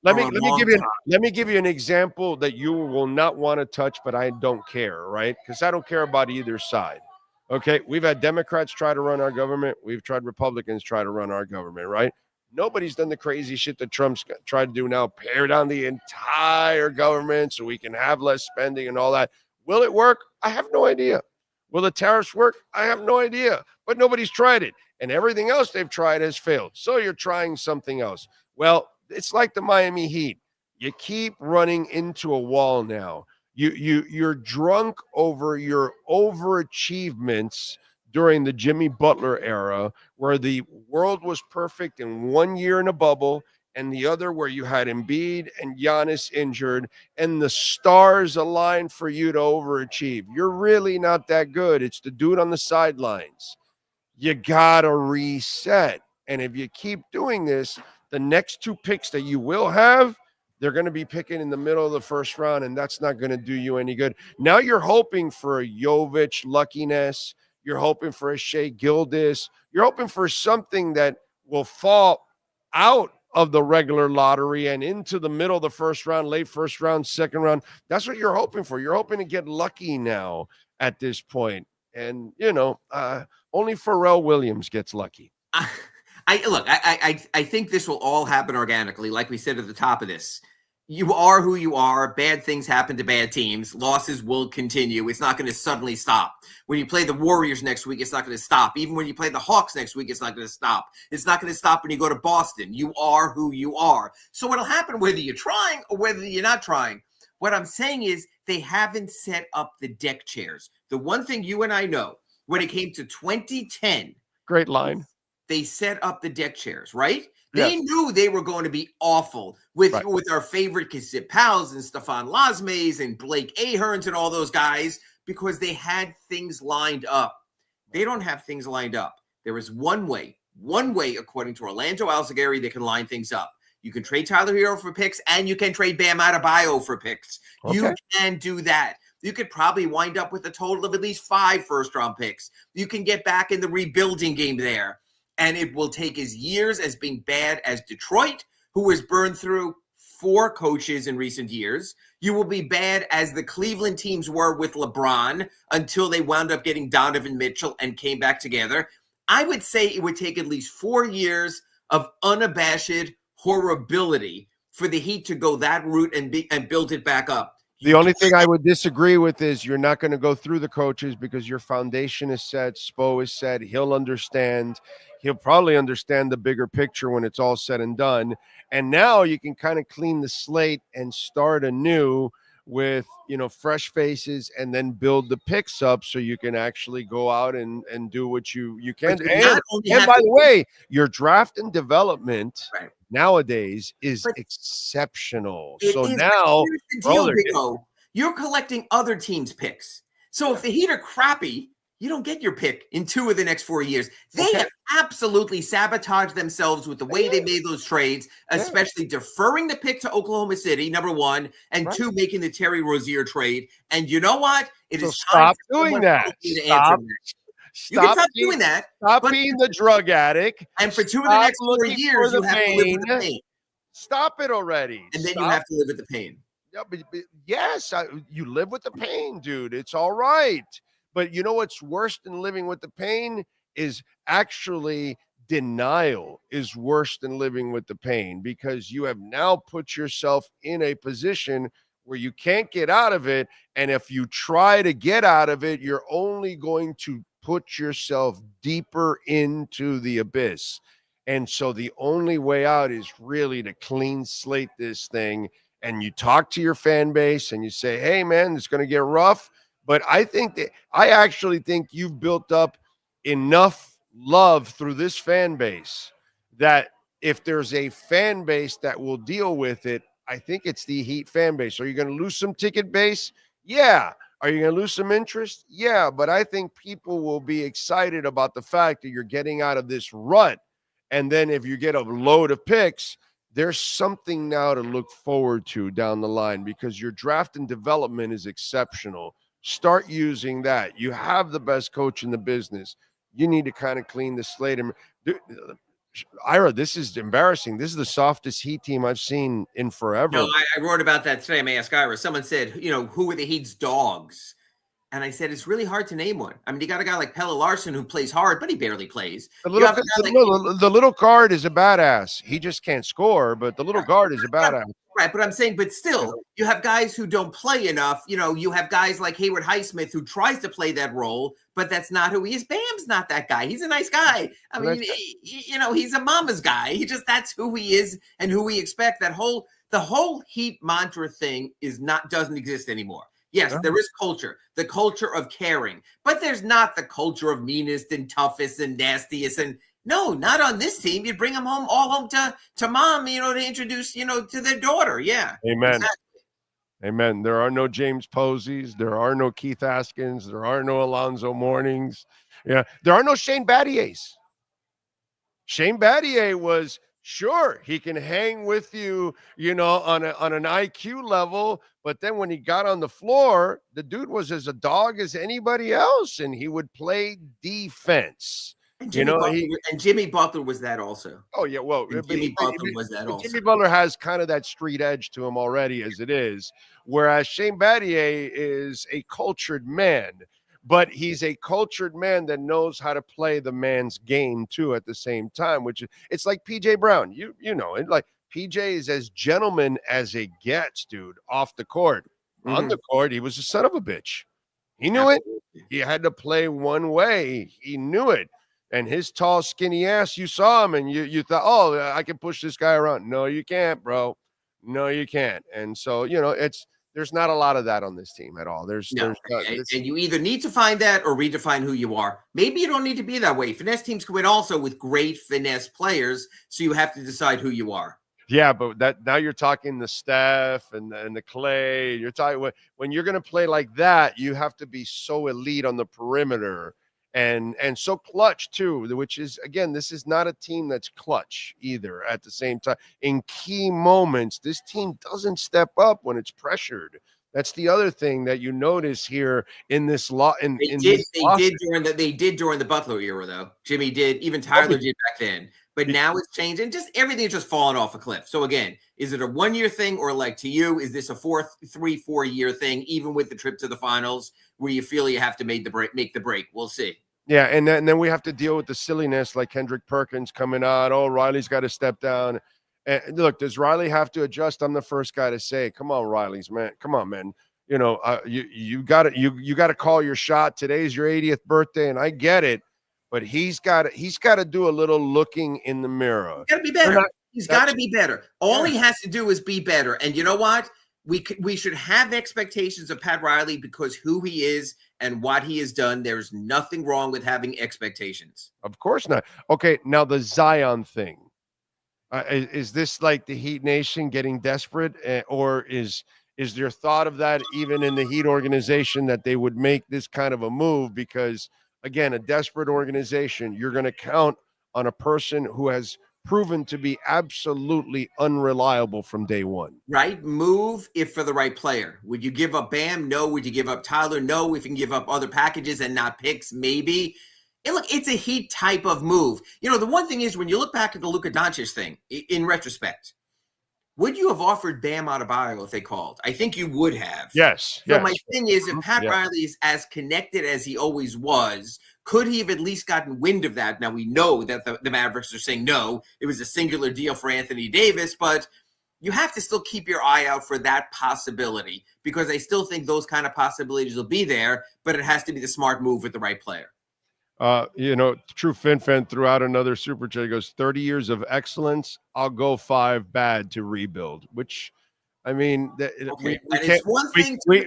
Let me give you an example that you will not want to touch, but I don't care, right? Because I don't care about either side. Okay, we've had Democrats try to run our government. We've tried Republicans try to run our government, right? Nobody's done the crazy shit that Trump's tried to do now, pare down the entire government so we can have less spending and all that. Will it work? I have no idea. Will the tariffs work? I have no idea, but nobody's tried it. And everything else they've tried has failed. So you're trying something else. Well, it's like the Miami Heat. You keep running into a wall now. You're drunk over your overachievements during the Jimmy Butler era, where the world was perfect in 1 year in a bubble, and the other where you had Embiid and Giannis injured, and the stars aligned for you to overachieve. You're really not that good. It's the dude on the sidelines. You got to reset. And if you keep doing this, the next two picks that you will have, they're going to be picking in the middle of the first round, and that's not going to do you any good. Now you're hoping for a Jovic luckiness. You're hoping for a Shea Gilgeous. You're hoping for something that will fall out of the regular lottery and into the middle of the first round, late first round, second round. That's what you're hoping for. You're hoping to get lucky now at this point. And, only Pharrell Williams gets lucky. I think this will all happen organically. Like we said at the top of this, you are who you are. Bad things happen to bad teams. Losses will continue. It's not going to suddenly stop. When you play the Warriors next week, it's not going to stop. Even when you play the Hawks next week, it's not going to stop. It's not going to stop when you go to Boston. You are who you are. So what'll happen, whether you're trying or whether you're not trying, what I'm saying is they haven't set up the deck chairs. The one thing you and I know, when it came to 2010. Great line. They set up the deck chairs, right? They knew they were going to be awful with our favorite Kasip Pals and Stefan Lasmes and Blake Aherns and all those guys because they had things lined up. They don't have things lined up. There is one way, according to Orlando Alzagari, they can line things up. You can trade Tyler Hero for picks, and you can trade Bam Adebayo for picks. Okay. You can do that. You could probably wind up with a total of at least 5 first-round picks. You can get back in the rebuilding game there. And it will take as years as being bad as Detroit, who has burned through 4 coaches in recent years. You will be bad as the Cleveland teams were with LeBron until they wound up getting Donovan Mitchell and came back together. I would say it would take at least 4 years of unabashed horribility for the Heat to go that route and build it back up. The only thing I would disagree with is you're not going to go through the coaches because your foundation is set. Spo is set. He'll understand. He'll probably understand the bigger picture when it's all said and done. And now you can kind of clean the slate and start anew with, fresh faces and then build the picks up so you can actually go out and do what you can. And by the way, your draft and development nowadays is exceptional. So now you're collecting other teams' picks. So if the Heat are crappy, you don't get your pick in 2 of the next 4 years. They have absolutely sabotaged themselves with the way they made those trades, especially deferring the pick to Oklahoma City, number 1, and 2, making the Terry Rozier trade. And you know what? It is time doing that. You can stop doing that. Stop being the drug addict. And for 2 of the next 4 years, you have to live with the pain. Stop it already. And then you have to live with the pain. Yeah, but yes, you live with the pain, dude. It's all right. But you know what's worse than living with the pain is actually denial is worse than living with the pain, because you have now put yourself in a position where you can't get out of it. And if you try to get out of it, you're only going to put yourself deeper into the abyss. And so the only way out is really to clean slate this thing. And you talk to your fan base and you say, hey, man, it's going to get rough. But I actually think you've built up enough love through this fan base that if there's a fan base that will deal with it, I think it's the Heat fan base. Are you going to lose some ticket base? Yeah. Are you going to lose some interest? Yeah. But I think people will be excited about the fact that you're getting out of this rut. And then if you get a load of picks, there's something now to look forward to down the line, because your draft and development is exceptional. Start using that. You have the best coach in the business. You need to kind of clean the slate. And Ira, this is embarrassing. This is the softest Heat team I've seen in forever. No, I wrote about that today. I may ask Ira. Someone said, who are the Heat's dogs? And I said, it's really hard to name one. I mean, you got a guy like Pelle Larsson who plays hard, but he barely plays. The little guard is a badass. He just can't score, but the little guard is a badass. Right, but I'm saying, but still, you have guys who don't play enough. You have guys like Hayward Highsmith who tries to play that role, but that's not who he is. Bam's not that guy. He's a nice guy. I mean, he's a mama's guy. That's who he is and who we expect. The whole Heat mantra thing doesn't exist anymore. Yes, there is culture, the culture of caring, but there's not the culture of meanest and toughest and nastiest. And no, not on this team. You bring them home to mom, to introduce, to their daughter. Yeah. Amen. Exactly. Amen. There are no James Posies. There are no Keith Askins. There are no Alonzo Mournings. Yeah. There are no Shane Battiers. Shane Battier was, sure, he can hang with you, on an IQ level. But then when he got on the floor, the dude was as a dog as anybody else, and he would play defense. And Jimmy Butler was that also. Oh, yeah. Well, Jimmy Butler was that also. Jimmy Butler has kind of that street edge to him already as it is, whereas Shane Battier is a cultured man. But he's a cultured man that knows how to play the man's game too at the same time, which it's like PJ Brown. You know it. Like PJ is as gentleman as it gets, dude, off the court. Mm-hmm. On the court, he was a son of a bitch. He knew it. He had to play one way. He knew it. And his tall, skinny ass, you saw him and you thought, oh, I can push this guy around. No, you can't, bro. No, you can't. And so, there's not a lot of that on this team at all. And you either need to find that or redefine who you are. Maybe you don't need to be that way. Finesse teams can win also with great finesse players, so you have to decide who you are. Yeah, but now you're talking the Steph and the Clay. You're talking when you're going to play like that, you have to be so elite on the perimeter and so clutch too, which is, again, this is not a team that's clutch either at the same time. In key moments, this team doesn't step up when it's pressured. That's the other thing that you notice here in this lot. They did during the Butler era, though. Jimmy did, even Tyler did back then. But now it's changed, and just everything's just fallen off a cliff. So again, is it a 1-year thing, or like to you, is this a 3-4 year thing, even with the trip to the finals, where you feel you have to make the break? We'll see. Yeah, and then we have to deal with the silliness like Kendrick Perkins coming out. Oh, Riley's got to step down. And look, does Riley have to adjust? I'm the first guy to say, come on, Riley's man. Come on, man. You got to call your shot. Today's your 80th birthday, and I get it. But he's got to do a little looking in the mirror. He's got to be better. He's got to be better. All he has to do is be better. And you know what? We should have expectations of Pat Riley because who he is and what he has done. There's nothing wrong with having expectations. Of course not. Okay, now the Zion thing. Is this like the Heat Nation getting desperate, or is there thought of that even in the Heat organization that they would make this kind of a move? Because again, a desperate organization, you're going to count on a person who has proven to be absolutely unreliable from day one. Right? Move if for the right player. Would you give up Bam? No. Would you give up Tyler? No. If you can give up other packages and not picks, maybe. And look, it's a Heat type of move. The one thing is when you look back at the Luka Doncic thing in retrospect, would you have offered Bam Adebayo if they called? I think you would have. Yes. So Yes. my thing is, if Pat Yeah. Riley is as connected as he always was, could he have at least gotten wind of that? Now, we know that the Mavericks are saying no, it was a singular deal for Anthony Davis, but you have to still keep your eye out for that possibility, because I still think those kind of possibilities will be there, but it has to be the smart move with the right player. True FinFan threw out another super chat. He goes, 30 years of excellence. I'll go 5 bad to rebuild, which, I mean,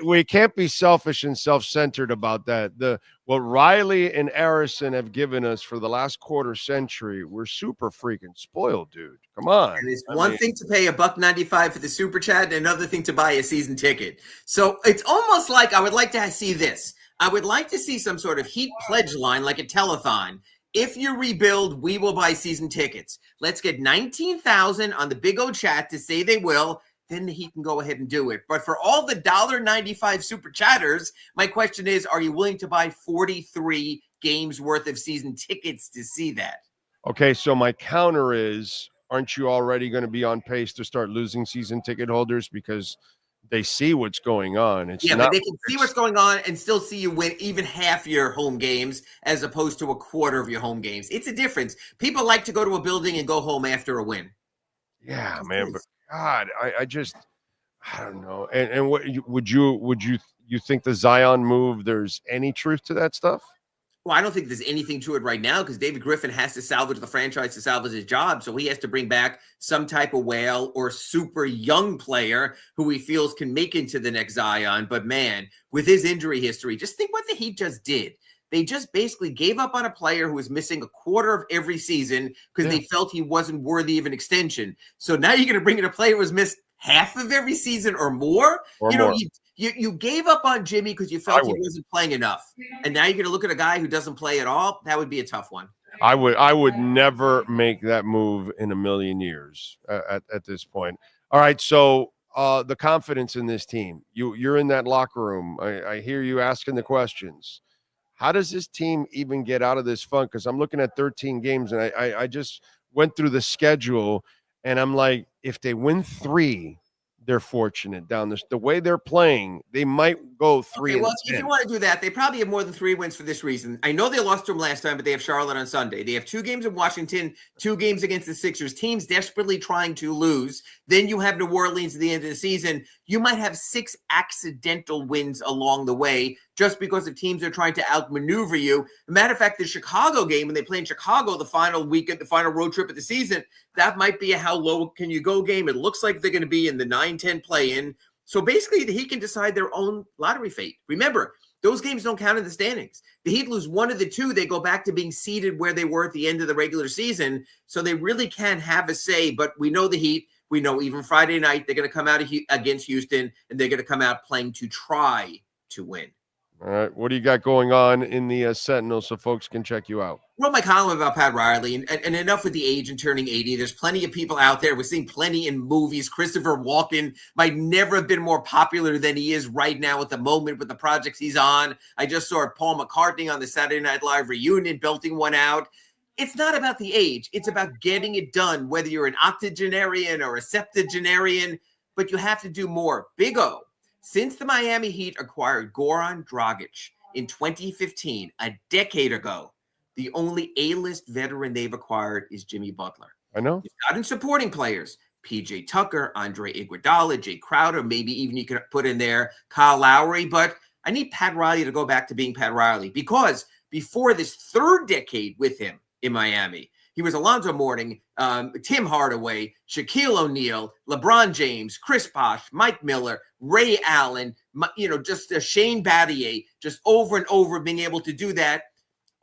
we can't be selfish and self-centered about that. What Riley and Arison have given us for the last quarter century, we're super freaking spoiled, dude. Come on. And it's one thing to pay $1.95 for the super chat, and another thing to buy a season ticket. So it's almost like I would like to see this. I would like to see some sort of Heat pledge line, like a telethon. If you rebuild, we will buy season tickets. Let's get 19,000 on the Big O chat to say they will. Then he can go ahead and do it. But for all the $1.95 super chatters, my question is, are you willing to buy 43 games worth of season tickets to see that? Okay, so my counter is, aren't you already going to be on pace to start losing season ticket holders because they see what's going on? But they can see what's going on and still see you win even half your home games as opposed to a quarter of your home games. It's a difference. People like to go to a building and go home after a win. Yeah, man. But God, I don't know. And what would you think the Zion move? There's any truth to that stuff? Well, I don't think there's anything to it right now because David Griffin has to salvage the franchise to salvage his job. So he has to bring back some type of whale or super young player who he feels can make into the next Zion. But man, with his injury history, just think what the Heat just did. They just basically gave up on a player who was missing a quarter of every season because they felt he wasn't worthy of an extension. So now you're going to bring in a player who was missed half of every season or more? You gave up on Jimmy because you felt he wasn't playing enough. And now you're going to look at a guy who doesn't play at all? That would be a tough one. I would never make that move in a million years at this point. All right, so the confidence in this team. You're in that locker room. I hear you asking the questions. How does this team even get out of this funk? Because I'm looking at 13 games, and I just went through the schedule, and I'm like, if they win 3, they're fortunate down this. The way they're playing, they might go 3. Well, if you want to do that, they probably have more than 3 wins for this reason. I know they lost to them last time, but they have Charlotte on Sunday. They have 2 games in Washington, 2 games against the Sixers. Teams desperately trying to lose. Then you have New Orleans at the end of the season. You might have 6 accidental wins along the way just because the teams are trying to outmaneuver you. As a matter of fact, the Chicago game, when they play in Chicago the final weekend, the final road trip of the season, that might be a how low can you go game. It looks like they're going to be in the 9-10 play-in. So basically, the Heat can decide their own lottery fate. Remember, those games don't count in the standings. The Heat lose 1 of the 2, they go back to being seated where they were at the end of the regular season. So they really can have a say. But we know the Heat. We know even Friday night, they're going to come out against Houston, and they're going to come out playing to try to win. All right. What do you got going on in the Sentinel so folks can check you out? Wrote my column about Pat Riley, and enough with the age and turning 80. There's plenty of people out there. We're seeing plenty in movies. Christopher Walken might never have been more popular than he is right now at the moment with the projects he's on. I just saw Paul McCartney on the Saturday Night Live reunion belting one out. It's not about the age. It's about getting it done, whether you're an octogenarian or a septuagenarian, but you have to do more. Big O. Since the Miami Heat acquired Goran Dragic in 2015, a decade ago, the only A-list veteran they've acquired is Jimmy Butler. I know. You've gotten supporting players, PJ Tucker, Andre Iguodala, Jay Crowder, maybe even you could put in there Kyle Lowry, but I need Pat Riley to go back to being Pat Riley because before this 3rd decade with him in Miami, he was Alonzo Mourning, Tim Hardaway, Shaquille O'Neal, LeBron James, Chris Bosh, Mike Miller, Ray Allen, just Shane Battier, just over and over being able to do that.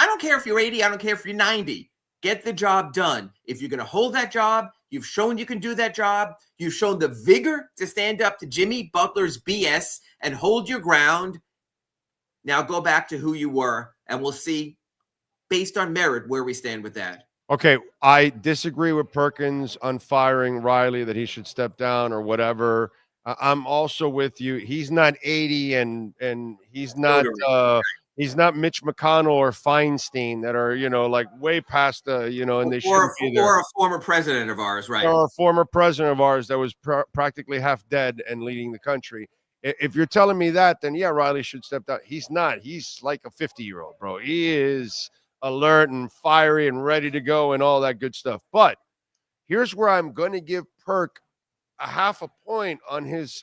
I don't care if you're 80. I don't care if you're 90. Get the job done. If you're going to hold that job, you've shown you can do that job. You've shown the vigor to stand up to Jimmy Butler's BS and hold your ground. Now go back to who you were, and we'll see, based on merit, where we stand with that. Okay, I disagree with Perkins on firing Riley, that he should step down or whatever. I'm also with you. He's not 80 and he's not He's not Mitch McConnell or Feinstein that are, like way past the, and they shouldn't be there. Or a former president of ours, right? Or a former president of ours that was practically half dead and leading the country. If you're telling me that, then yeah, Riley should step down. He's not. He's like a 50-year-old, bro. He is alert and fiery and ready to go and all that good stuff. But here's where I'm going to give Perk a half a point on his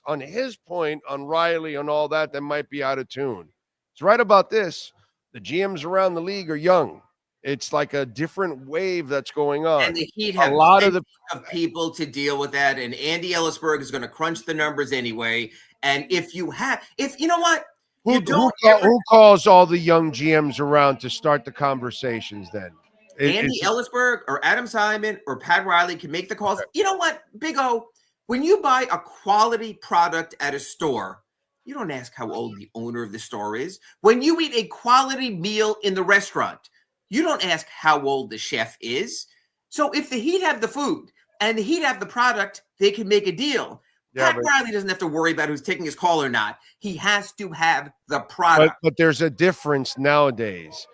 point on Riley and all that might be out of tune. It's right about this. The GMs around the league are young. It's like a different wave that's going on. And the Heat have a lot of people to deal with that. And Andy Ellisberg is going to crunch the numbers anyway. And if you know what? Who calls all the young GMs around to start the conversations then? Andy Ellisberg or Adam Simon or Pat Riley can make the calls. You know what, Big O? When you buy a quality product at a store, you don't ask how old the owner of the store is. When you eat a quality meal in the restaurant, you don't ask how old the chef is. So if the Heat have the food and the Heat have the product, they can make a deal. Yeah, Pat Riley doesn't have to worry about who's taking his call or not. He has to have the product. But there's a difference nowadays.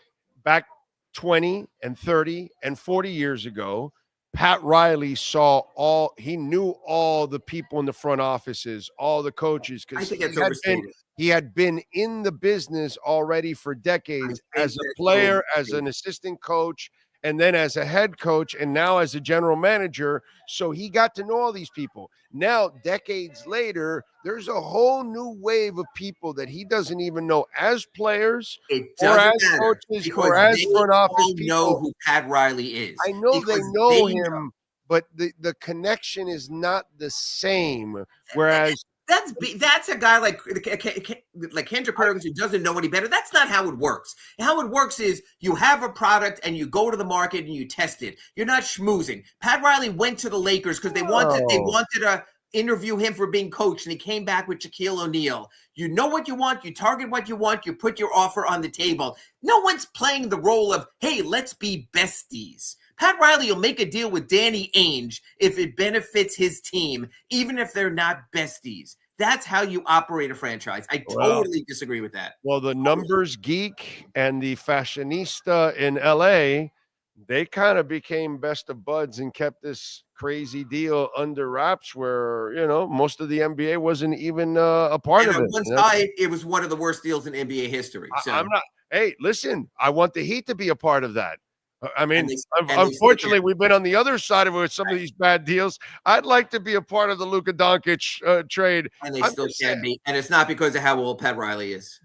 Back 20 and 30 and 40 years ago, Pat Riley he knew all the people in the front offices, all the coaches, because he had been in the business already for decades as a player, as an assistant coach, and then as a head coach, and now as a general manager. So he got to know all these people. Now, decades later, there's a whole new wave of people that he doesn't even know as players or as coaches or as front office people. Know who Pat Riley is. I know they know him, but the connection is not the same. Whereas that's a guy like Kendrick Perkins who doesn't know any better. That's not how it works. How it works is you have a product and you go to the market and you test it. You're not schmoozing. Pat Riley went to the Lakers because they wanted to interview him for being coach, and he came back with Shaquille O'Neal. You know what you want, you target what you want, you put your offer on the table. No one's playing the role of, hey, let's be besties. Pat Riley will make a deal with Danny Ainge if it benefits his team, even if they're not besties. That's how you operate a franchise. I totally disagree with that. Well, the numbers geek and the fashionista in LA, they kind of became best of buds and kept this crazy deal under wraps where, most of the NBA wasn't even a part of it. It was one of the worst deals in NBA history. So. Hey, listen, I want the Heat to be a part of that. I mean, unfortunately, we've been on the other side of it with some of these bad deals. I'd like to be a part of the Luka Doncic trade. And they still can be. And it's not because of how old Pat Riley is.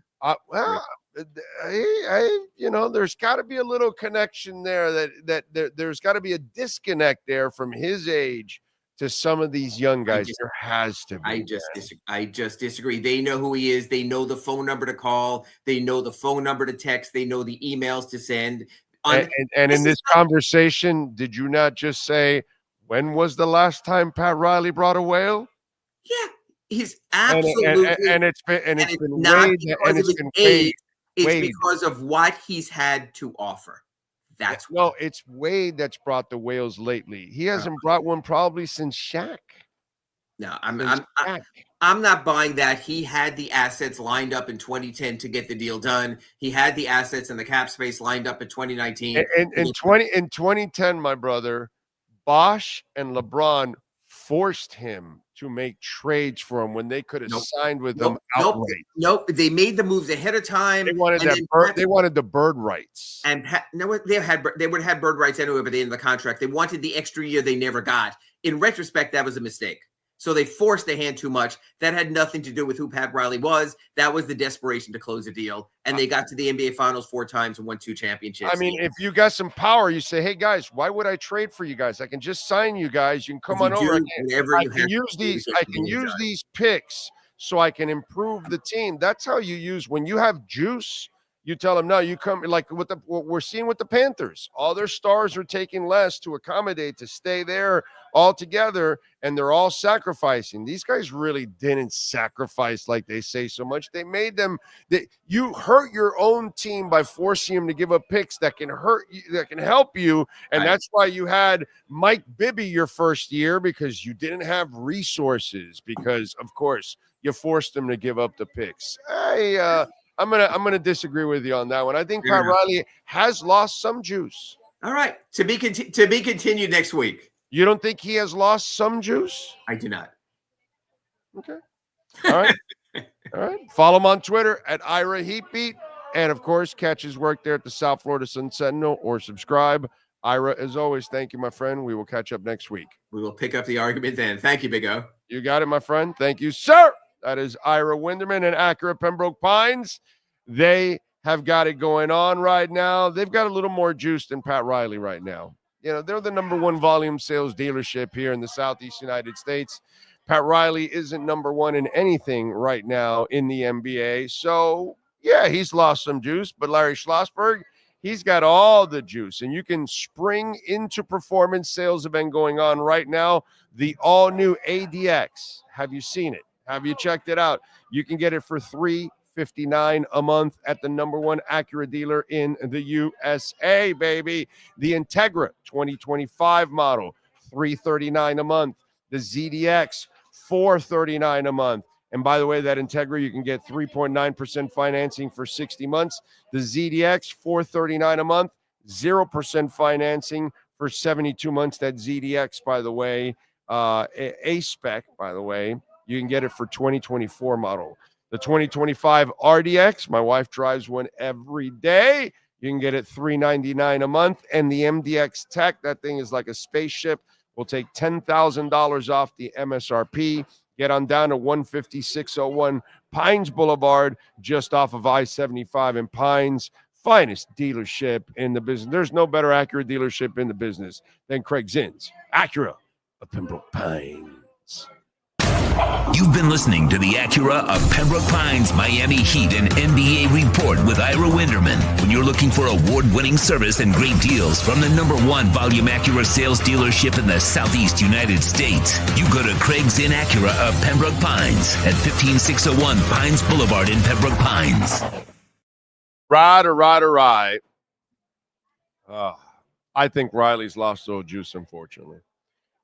There's got to be a little connection there there's got to be a disconnect there from his age to some of these young guys. There has to be. I just disagree. They know who he is. They know the phone number to call. They know the phone number to text. They know the emails to send. And in this conversation, did you not just say, when was the last time Pat Riley brought a whale? Yeah, he's absolutely. It's because of what he's had to offer. It's Wade that's brought the whales lately. He hasn't brought one probably since Shaq. No, I'm not buying that. He had the assets lined up in 2010 to get the deal done. He had the assets and the cap space lined up in 2019. In 2010, my brother, Bosch and LeBron forced him to make trades for him when they could have signed with them outright. Nope. They made the moves ahead of time. They wanted they wanted the bird rights. And they would have had bird rights anyway by the end of the contract. They wanted the extra year they never got. In retrospect, that was a mistake. So they forced their hand too much. That had nothing to do with who Pat Riley was. That was the desperation to close a deal. And they got to the NBA Finals 4 times and won 2 championships. I mean, if you got some power, you say, hey, guys, why would I trade for you guys? I can just sign you guys. You can come on over. I can use these picks so I can improve the team. That's how you use when you have juice. You tell them, no, you come like what we're seeing with the Panthers. All their stars are taking less to accommodate to stay there all together, and they're all sacrificing. These guys really didn't sacrifice like they say so much. They made them. You hurt your own team by forcing them to give up picks that can hurt you, that can help you, and that's why you had Mike Bibby your first year because you didn't have resources because, of course, you forced them to give up the picks. I'm gonna disagree with you on that one. I think Pat Riley has lost some juice. All right, to be continued next week. You don't think he has lost some juice? I do not. Okay. All right. All right. Follow him on Twitter at Ira Heatbeat. And, of course, catch his work there at the South Florida Sun Sentinel or subscribe. Ira, as always, thank you, my friend. We will catch up next week. We will pick up the argument then. Thank you, Big O. You got it, my friend. Thank you, sir. That is Ira Winderman and Acura Pembroke Pines. They have got it going on right now. They've got a little more juice than Pat Riley right now. You know, they're the number one volume sales dealership here in the Southeast United States. Pat Riley isn't number one in anything right now in the NBA. So, yeah, he's lost some juice. But Larry Schlossberg, he's got all the juice. And you can spring into performance. Sales have been going on right now. The all-new ADX. Have you seen it? Have you checked it out? You can get it for $359 a month at the number one Acura dealer in the USA, baby. The Integra 2025 model, $339 a month. The ZDX, $439 a month. And by the way, that Integra, you can get 3.9% financing for 60 months. The ZDX, $439 a month, 0% financing for 72 months. That ZDX, by the way, A-spec, by the way, you can get it for 2024 model. The 2025 RDX, my wife drives one every day. You can get it $399 a month. And the MDX Tech, that thing is like a spaceship. We'll take $10,000 off the MSRP. Get on down to 15601 Pines Boulevard, just off of I-75 in Pines. Finest dealership in the business. There's no better Acura dealership in the business than Craig Zinn's Acura of Pembroke Pines. You've been listening to the Acura of Pembroke Pines Miami Heat and NBA Report with Ira Winderman. When you're looking for award-winning service and great deals from the number one volume Acura sales dealership in the Southeast United States, you go to Craig Zinn Acura of Pembroke Pines at 15601 Pines Boulevard in Pembroke Pines. Right. I think Riley's lost all juice, unfortunately.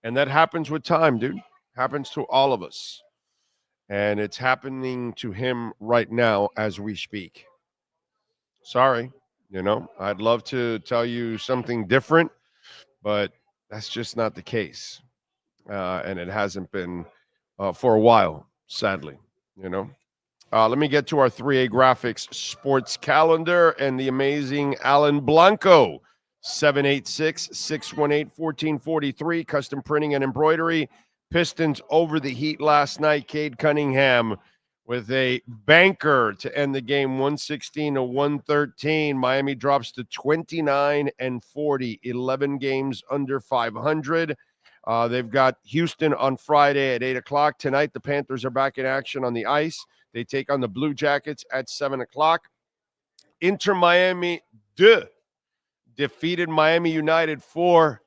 And that happens with time, dude. Happens to all of us. And it's happening to him right now as we speak. Sorry, I'd love to tell you something different, but that's just not the case. And it hasn't been for a while, sadly, Let me get to our 3A Graphics sports calendar and the amazing Alan Blanco, 786-618-1443, custom printing and embroidery. Pistons over the Heat last night. Cade Cunningham with a banker to end the game, 116-113. Miami drops to 29-40, 11 games under 500. They've got Houston on Friday at 8 o'clock. Tonight, the Panthers are back in action on the ice. They take on the Blue Jackets at 7 o'clock. Inter Miami defeated Miami United 4-2.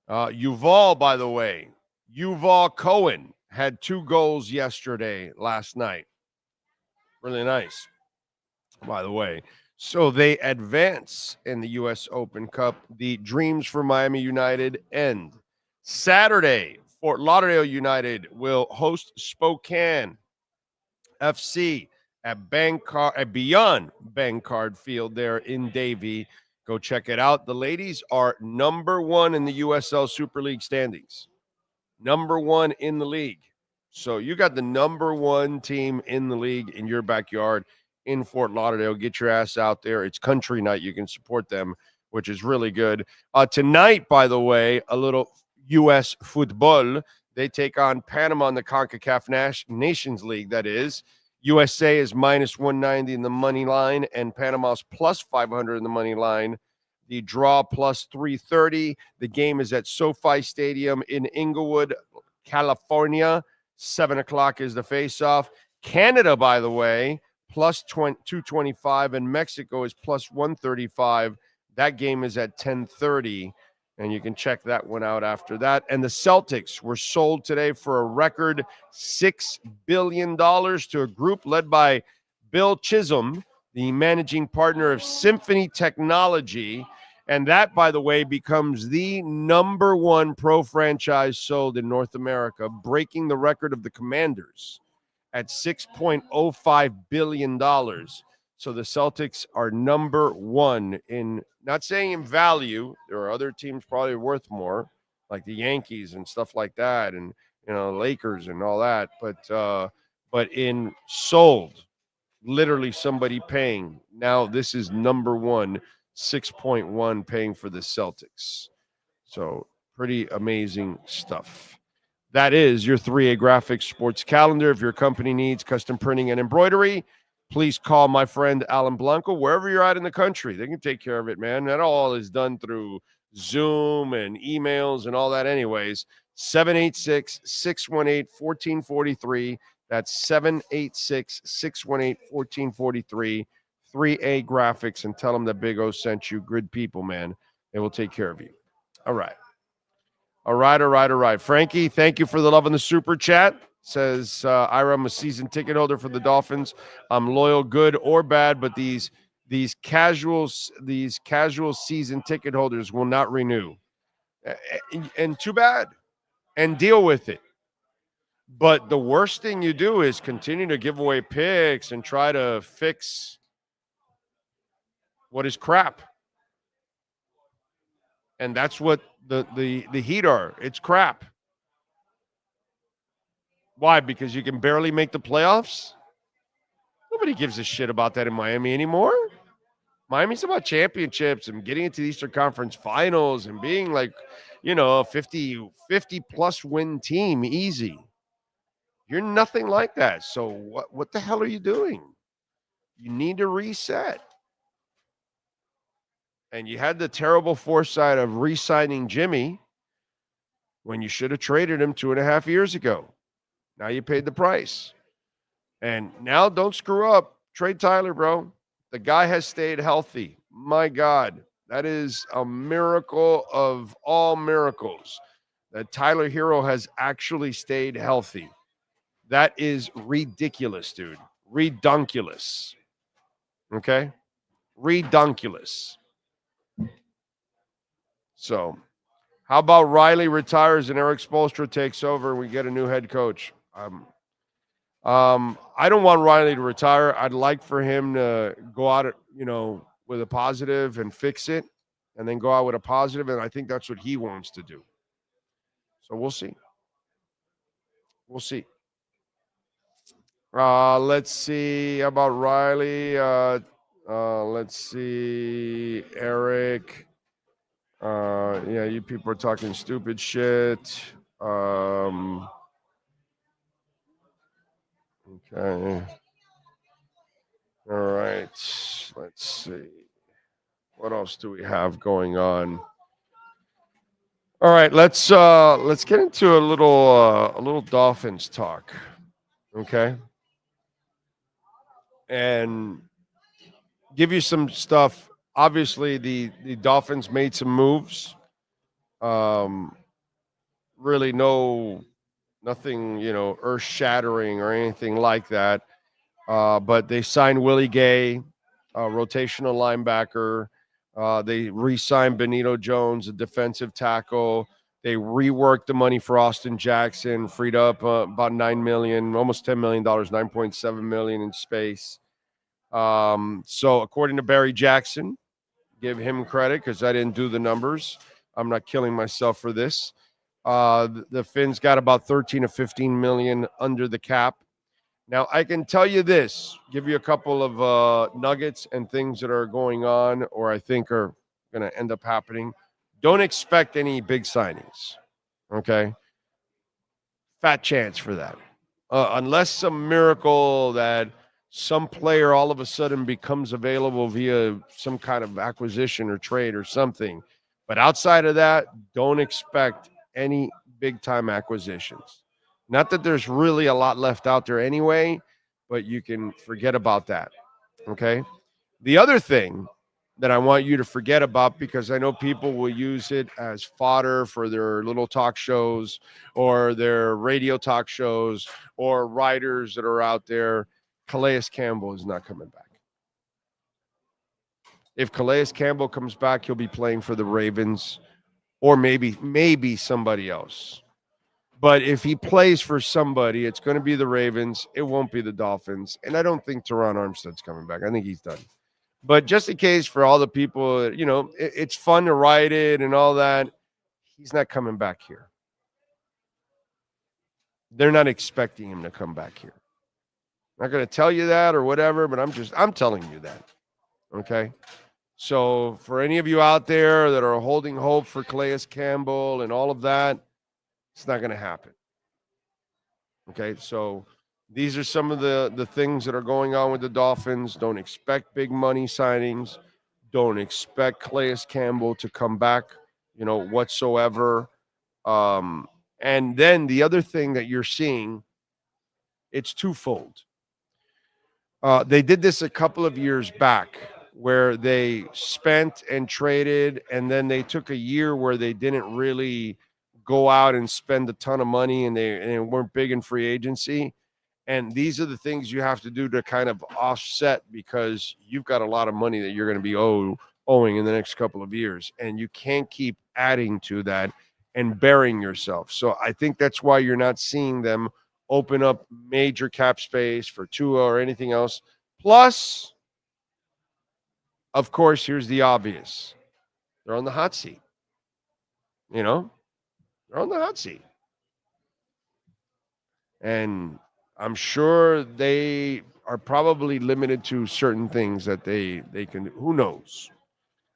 Yuval, by the way, Yuval Cohen had 2 goals last night. Really nice, by the way. So they advance in the U.S. Open Cup. The dreams for Miami United end. Saturday, Fort Lauderdale United will host Spokane FC at Beyond Bankcard Field there in Davie. Go check it out. The ladies are number 1 in the USL Super League standings. Number 1 in the league. So you got the number 1 team in the league in your backyard in Fort Lauderdale. Get your ass out there. It's country night. You can support them, which is really good. Tonight, by the way, a little U.S. football. They take on Panama in the CONCACAF Nations League, that is. USA is minus 190 in the money line, and Panama's plus 500 in the money line. The draw plus 330. The game is at SoFi Stadium in Inglewood, California. 7 o'clock is the face-off. Canada, by the way, plus 225, and Mexico is plus 135. That game is at 10:30, and you can check that one out after that. And the Celtics were sold today for a record $6 billion to a group led by Bill Chisholm, the managing partner of Symphony Technology. And that, by the way, becomes the number 1 pro franchise sold in North America, breaking the record of the Commanders at $6.05 billion. So the Celtics are number one in, not saying in value. There are other teams probably worth more, like the Yankees and stuff like that, and Lakers and all that. But in sold, literally somebody paying. Now this is number one, 6.1 paying for the Celtics. So pretty amazing stuff. That is your 3A Graphics sports calendar. If your company needs custom printing and embroidery, please call my friend Alan Blanco, wherever you're at in the country. They can take care of it, man. That all is done through Zoom and emails and all that anyways. 786-618-1443. That's 786-618-1443. 3A Graphics, and tell them that Big O sent you. Good people, man. They will take care of you. All right. All right. Frankie, thank you for the love in the super chat. Says, Ira, I'm a season ticket holder for the Dolphins. I'm loyal, good or bad, but these casual season ticket holders will not renew. And too bad. And deal with it. But the worst thing you do is continue to give away picks and try to fix what is crap. And that's what the Heat are. It's crap. Why? Because you can barely make the playoffs? Nobody gives a shit about that in Miami anymore. Miami's about championships and getting into the Eastern Conference Finals and being like, a 50-plus win team easy. You're nothing like that. So what the hell are you doing? You need to reset. And you had the terrible foresight of re-signing Jimmy when you should have traded him 2.5 years ago. Now you paid the price. And now don't screw up. Trade Tyler, bro. The guy has stayed healthy. My God, that is a miracle of all miracles that Tyler Hero has actually stayed healthy. That is ridiculous, dude. Redunculous. Okay? Redunculous. So, how about Riley retires and Eric Spoelstra takes over and we get a new head coach? I don't want Riley to retire. I'd like for him to go out, with a positive and fix it, and then go out with a positive, and I think that's what he wants to do. So we'll see. We'll see. Let's see about Riley. Let's see, Eric. You people are talking stupid shit. Okay. All right. Let's see. What else do we have going on? All right, let's get into a little Dolphins talk. Okay. And give you some stuff. Obviously, the Dolphins made some moves. Really nothing, earth-shattering or anything like that. But they signed Willie Gay, a rotational linebacker. They re-signed Benito Jones, a defensive tackle. They reworked the money for Austin Jackson, freed up about $9 million, almost $10 million, $9.7 million in space. So according to Barry Jackson, give him credit because I didn't do the numbers. I'm not killing myself for this. The Finns got about 13 to 15 million under the cap. Now, I can tell you this, give you a couple of nuggets and things that are going on or I think are going to end up happening. Don't expect any big signings, okay? Fat chance for that. Unless some miracle that some player all of a sudden becomes available via some kind of acquisition or trade or something. But outside of that, don't expect any big-time acquisitions. Not that there's really a lot left out there anyway, but you can forget about that, okay? The other thing that I want you to forget about, because I know people will use it as fodder for their little talk shows or their radio talk shows or writers that are out there, Calais Campbell is not coming back. If Calais Campbell comes back, he'll be playing for the Ravens or maybe somebody else. But if he plays for somebody, it's going to be the Ravens. It won't be the Dolphins. And I don't think Teron Armstead's coming back. I think he's done. But just in case for all the people, it's fun to write it and all that. He's not coming back here. They're not expecting him to come back here. I'm not going to tell you that or whatever, but I'm telling you that. Okay? So for any of you out there that are holding hope for Calais Campbell and all of that, it's not going to happen. Okay, so these are some of the things that are going on with the Dolphins. Don't expect big money signings. Don't expect Calais Campbell to come back, whatsoever. And then the other thing that you're seeing, it's twofold. They did this a couple of years back where they spent and traded, and then they took a year where they didn't really go out and spend a ton of money, and they weren't big in free agency. And these are the things you have to do to kind of offset, because you've got a lot of money that you're going to be owing in the next couple of years, and you can't keep adding to that and burying yourself. So I think that's why you're not seeing them open up major cap space for Tua or anything else. Plus, of course, here's the obvious. They're on the hot seat. They're on the hot seat. And I'm sure they are probably limited to certain things that they can do. Who knows?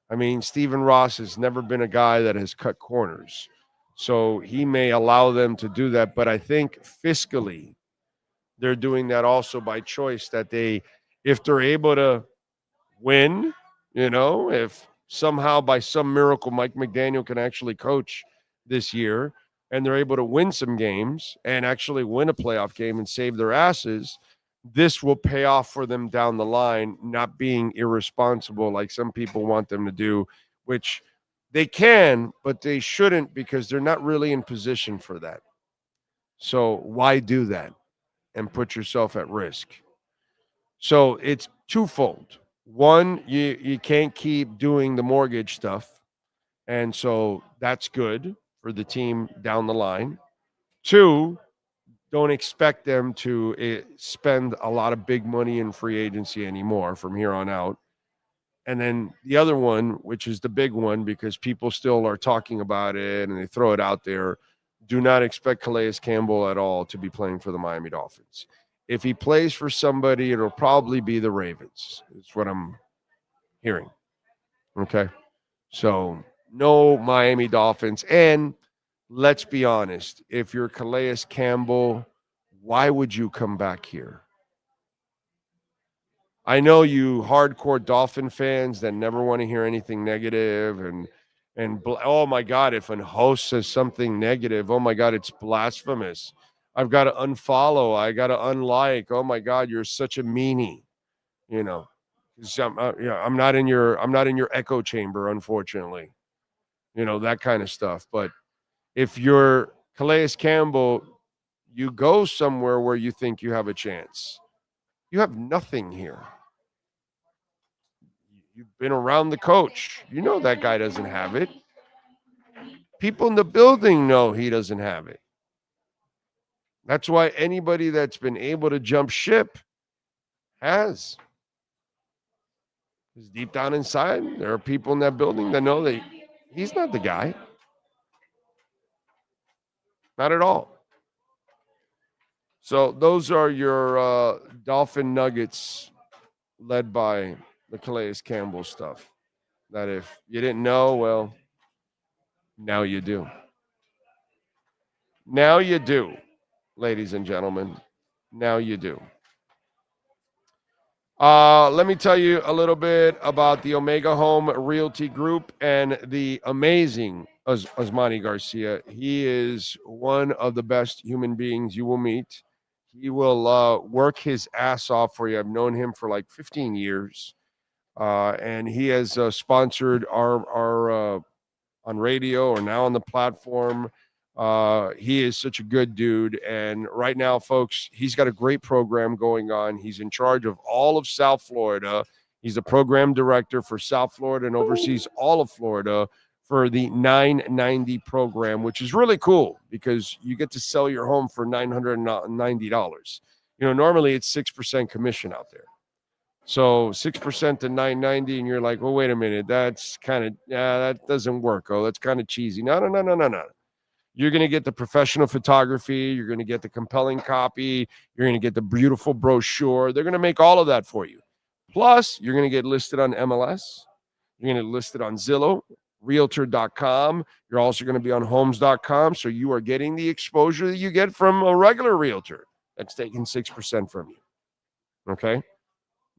I mean, Stephen Ross has never been a guy that has cut corners. So he may allow them to do that. But I think fiscally, they're doing that also by choice, that if they're able to win, if somehow by some miracle Mike McDaniel can actually coach this year and they're able to win some games and actually win a playoff game and save their asses, this will pay off for them down the line, not being irresponsible like some people want them to do, which they can, but they shouldn't, because they're not really in position for that. So why do that and put yourself at risk? So it's twofold. One, you can't keep doing the mortgage stuff, and so that's good for the team down the line. Two, don't expect them to spend a lot of big money in free agency anymore from here on out. And then the other one, which is the big one, because people still are talking about it and they throw it out there, do not expect Calais Campbell at all to be playing for the Miami Dolphins. If he plays for somebody, it'll probably be the Ravens. That's what I'm hearing. Okay? So no Miami Dolphins. And let's be honest, if you're Calais Campbell, why would you come back here? I know you hardcore Dolphin fans that never want to hear anything negative and oh my God, if a host says something negative, oh my God, it's blasphemous. I've got to unfollow. I got to unlike. Oh my God, you're such a meanie. I'm not in your echo chamber, unfortunately. That kind of stuff. But if you're Calais Campbell, you go somewhere where you think you have a chance. You have nothing here. You've been around the coach. You know that guy doesn't have it. People in the building know he doesn't have it. That's why anybody that's been able to jump ship has. Because deep down inside, there are people in that building that know that he's not the guy. Not at all. So those are your Dolphin Nuggets led by the Calais Campbell stuff. That if you didn't know, well, now you do. Now you do, ladies and gentlemen. Now you do. Let me tell you a little bit about the Omega Home Realty Group and the amazing Osmani Garcia. He is one of the best human beings you will meet. He will work his ass off for you. I've known him for like 15 years. And he has sponsored our on radio or now on the platform. He is such a good dude. And right now, folks, he's got a great program going on. He's in charge of all of South Florida. He's a program director for South Florida and oversees all of Florida for the 990 program, which is really cool because you get to sell your home for $990. Normally it's 6% commission out there. So 6% to 990, and you're like, well, wait a minute, that's that doesn't work. Oh, that's kind of cheesy. No. You're going to get the professional photography. You're going to get the compelling copy. You're going to get the beautiful brochure. They're going to make all of that for you. Plus, you're going to get listed on MLS. You're going to get listed on Zillow, Realtor.com. You're also going to be on Homes.com. So you are getting the exposure that you get from a regular realtor that's taking 6% from you. Okay?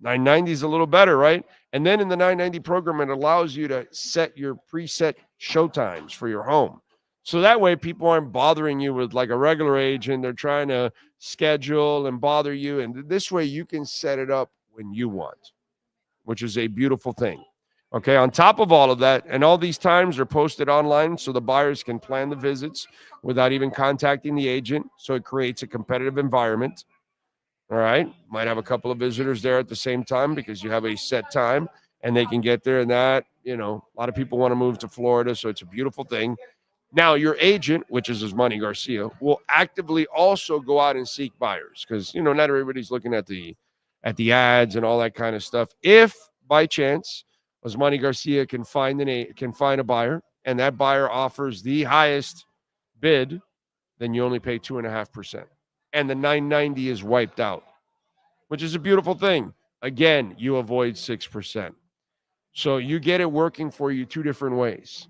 990 is a little better, right? And then in the 990 program, it allows you to set your preset showtimes for your home. So that way people aren't bothering you with like a regular agent. They're trying to schedule and bother you. And this way you can set it up when you want, which is a beautiful thing. Okay, on top of all of that, and all these times are posted online so the buyers can plan the visits without even contacting the agent. So it creates a competitive environment. All right, might have a couple of visitors there at the same time because you have a set time and they can get there. And that, a lot of people want to move to Florida, so it's a beautiful thing. Now, your agent, which is Osmani Garcia, will actively also go out and seek buyers because, not everybody's looking at the ads and all that kind of stuff. If by chance Osmani Garcia can find a buyer and that buyer offers the highest bid, then you only pay 2.5%. And the 990 is wiped out, which is a beautiful thing. Again, you avoid 6%. So you get it working for you two different ways.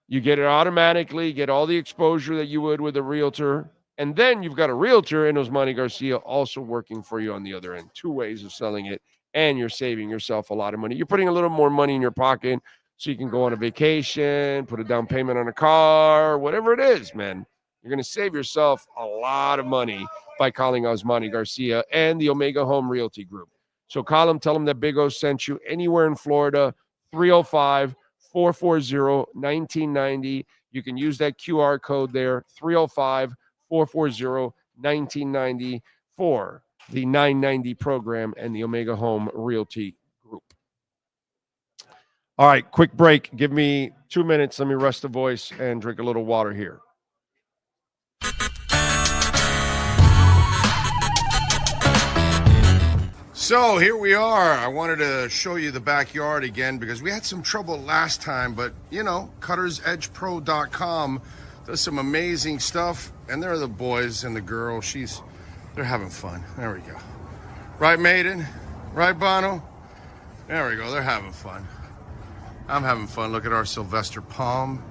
You get it automatically, get all the exposure that you would with a realtor, and then you've got a realtor and Osmani Garcia also working for you on the other end. Two ways of selling it, and you're saving yourself a lot of money. You're putting a little more money in your pocket so you can go on a vacation, put a down payment on a car, whatever it is, man. You're going to save yourself a lot of money by calling Osmani Garcia and the Omega Home Realty Group. So call them, tell them that Big O sent you anywhere in Florida, 305-440-1990. You can use that QR code there, 305-440-1990 for the 990 program and the Omega Home Realty Group. All right, quick break. Give me 2 minutes. Let me rest the voice and drink a little water here. So here we are. I wanted to show you the backyard again because we had some trouble last time, but CuttersEdgePro.com does some amazing stuff, and there are the boys and the girl. They're having fun. There we go. Right, Maiden? Right, Bono? There we go. They're having fun. I'm having fun. Look at our Sylvester palm.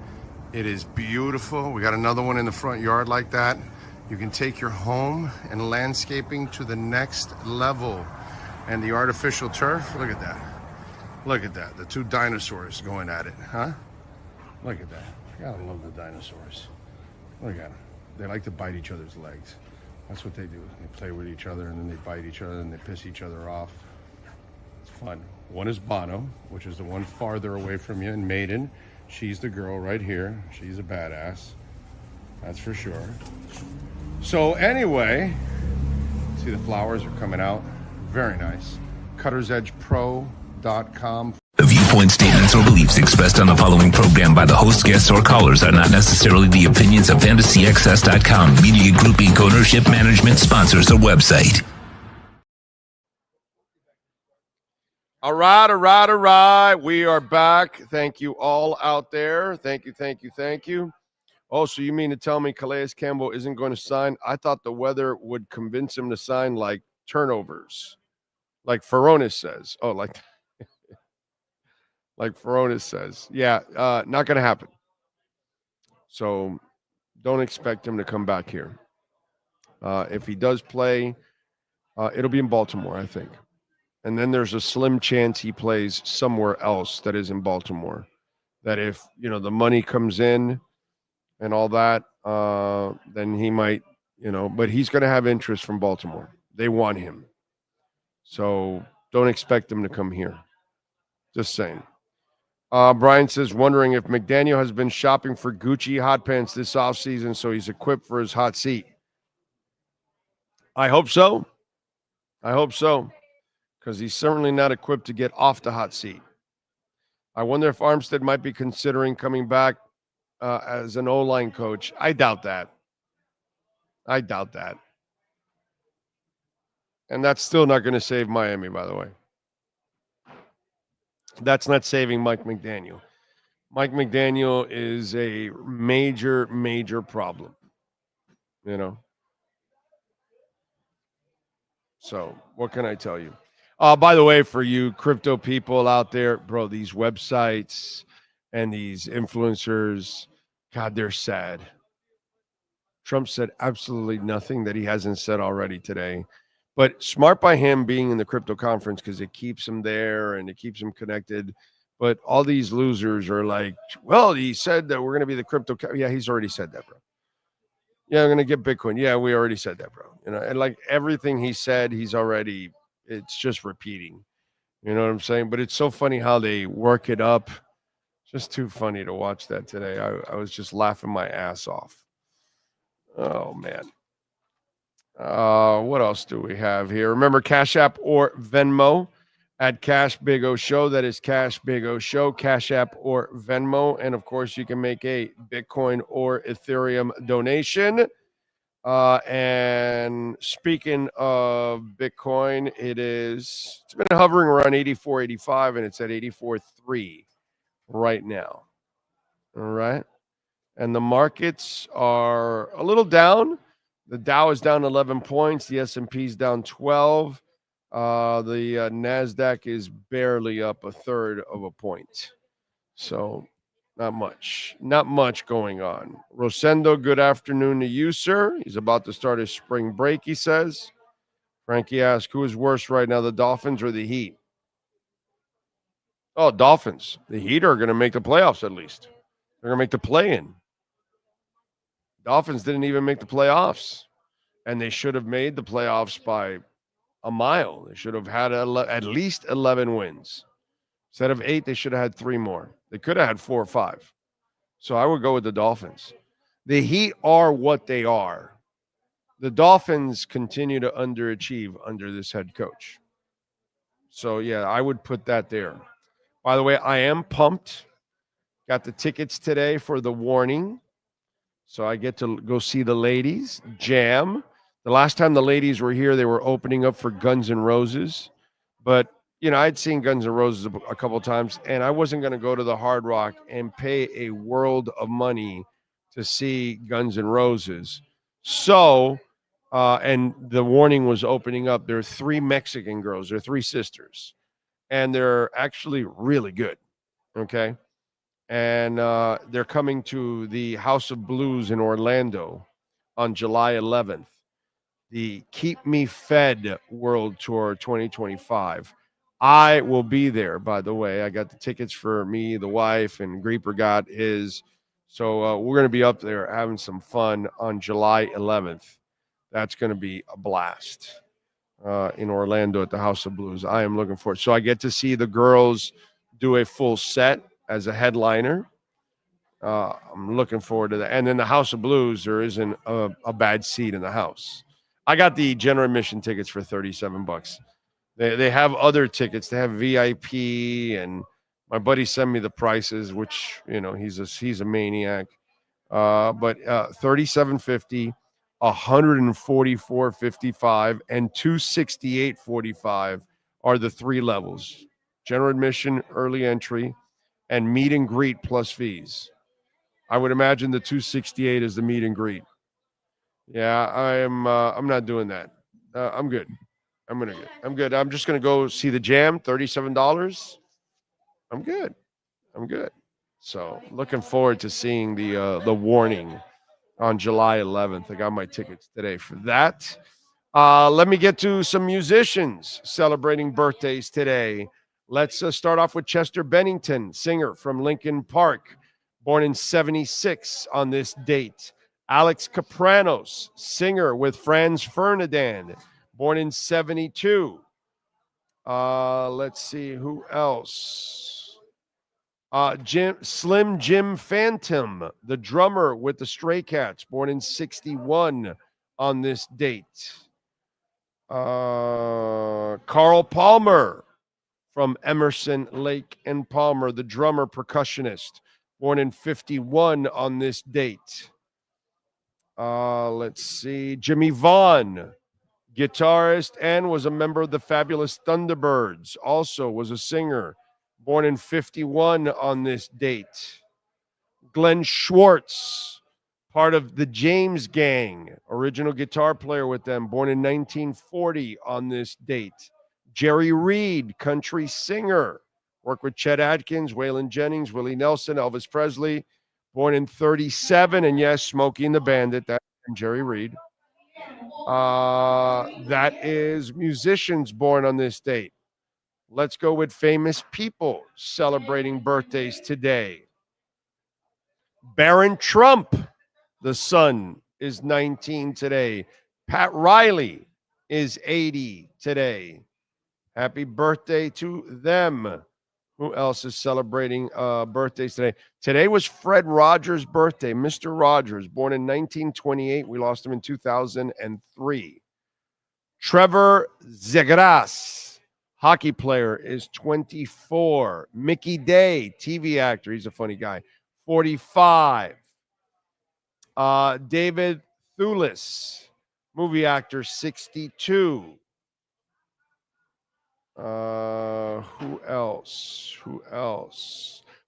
It is beautiful. We got another one in the front yard like that. You can take your home and landscaping to the next level. And the artificial turf, look at that. Look at that. The two dinosaurs going at it, huh? Look at that. I gotta love the dinosaurs. Look at them. They like to bite each other's legs. That's what they do. They play with each other and then they bite each other and they piss each other off. It's fun. One is Bono, which is the one farther away from you, and Maiden. She's the girl right here. She's a badass. That's for sure. So anyway, see the flowers are coming out. Very nice. CuttersEdgePro.com. The viewpoint, statements, or beliefs expressed on the following program by the host, guests, or callers are not necessarily the opinions of FantasyXS.com, Media Group Inc., ownership, management, sponsors, or website. All right. We are back. Thank you all out there. Thank you. Oh, so you mean to tell me Calais Campbell isn't going to sign? I thought the weather would convince him to sign like turnovers, like Furones says. Oh, like Furones says. Yeah, not going to happen. So don't expect him to come back here. If he does play, it'll be in Baltimore, I think. And then there's a slim chance he plays somewhere else that is in Baltimore. That if, the money comes in and all that, then he might, but he's going to have interest from Baltimore. They want him. So don't expect him to come here. Just saying. Brian says, wondering if McDaniel has been shopping for Gucci hot pants this offseason so he's equipped for his hot seat. I hope so. Because he's certainly not equipped to get off the hot seat. I wonder if Armstead might be considering coming back as an O-line coach. I doubt that. And that's still not going to save Miami, by the way. That's not saving Mike McDaniel. Mike McDaniel is a major, major problem. So what can I tell you? By the way, for you crypto people out there, bro, these websites and these influencers, God, they're sad. Trump said absolutely nothing that he hasn't said already today. But smart by him being in the crypto conference because it keeps him there and it keeps him connected. But all these losers are like, well, he said that we're going to be the crypto. Yeah, he's already said that, bro. Yeah, I'm going to get Bitcoin. Yeah, we already said that, bro. And like everything he said, it's just repeating. You know what I'm saying? But it's so funny how they work it up. Just too funny to watch that today. I was just laughing my ass off. Oh, man. What else do we have here? Remember, Cash App or Venmo at Cash Big O Show. That is Cash Big O Show, Cash App or Venmo. And, of course, you can make a Bitcoin or Ethereum donation. And speaking of Bitcoin, it's been hovering around 84.85, and it's at 84.3 right now. All right. And the markets are a little down. The Dow is down 11 points. The S&P is down 12. The NASDAQ is barely up a third of a point. So not much going on. Rosendo, good afternoon to you, sir. He's about to start his spring break, he says. Frankie asks, who is worse right now, the Dolphins or the Heat? Oh, Dolphins. The Heat are going to make the playoffs at least. They're going to make the play-in. Dolphins didn't even make the playoffs, and they should have made the playoffs by a mile. They should have had at least 11 wins. Instead of 8, they should have had 3 more. They could have had 4 or 5. So I would go with the Dolphins. The Heat are what they are. The Dolphins continue to underachieve under this head coach. So, yeah, I would put that there. By the way, I am pumped. Got the tickets today for the Warning. So I get to go see the ladies jam. The last time the ladies were here, they were opening up for Guns N' Roses. But, I'd seen Guns N' Roses a couple of times, and I wasn't going to go to the Hard Rock and pay a world of money to see Guns N' Roses. So, and the Warning was opening up. There are 3 Mexican girls. There are 3 sisters. And they're actually really good, okay? And they're coming to the House of Blues in Orlando on July 11th. The Keep Me Fed World Tour 2025. I will be there, by the way. I got the tickets for me, the wife, and Grieper got his. So we're going to be up there having some fun on July 11th. That's going to be a blast in Orlando at the House of Blues. I am looking forward. So I get to see the girls do a full set as a headliner. I'm looking forward to that. And then the House of Blues, there isn't a bad seat in the house. I got the general admission tickets for $37. They have other tickets. They have VIP, and my buddy sent me the prices, which, he's a maniac. But $37.50, $144.55, and $268.45 are the 3 levels. General admission, early entry, and meet and greet plus fees. I would imagine the $268 is the meet and greet. Yeah, I'm not doing that. I'm good. I'm good. I'm just gonna go see the jam. $37. I'm good. So looking forward to seeing the Warning on July 11th. I got my tickets today for that. Let me get to some musicians celebrating birthdays today. Let's start off with Chester Bennington, singer from Linkin Park, born in 1976 on this date. Alex Capranos, singer with Franz Ferdinand, born in 1972. Let's see, who else? Slim Jim Phantom, the drummer with the Stray Cats, born in 1961 on this date. Carl Palmer from Emerson, Lake and Palmer, the drummer, percussionist, born in 51 on this date. Let's see. Jimmy Vaughn, guitarist and was a member of the Fabulous Thunderbirds, also was a singer, born in 51 on this date. Glenn Schwartz, part of the James Gang, original guitar player with them, born in 1940 on this date. Jerry Reed, country singer, worked with Chet Atkins, Waylon Jennings, Willie Nelson, Elvis Presley, born in 37. And yes, Smokey and the Bandit, that's Jerry Reed. That is musicians born on this date. Let's go with famous people celebrating birthdays today. Barron Trump, the son, is 19 today. Pat Riley is 80 today. Happy birthday to them. Who else is celebrating birthdays today? Today was Fred Rogers' birthday. Mr. Rogers, born in 1928. We lost him in 2003. Trevor Zegras, hockey player, is 24. Mickey Day, TV actor. He's a funny guy. 45. David Thewlis, movie actor, 62. Who else?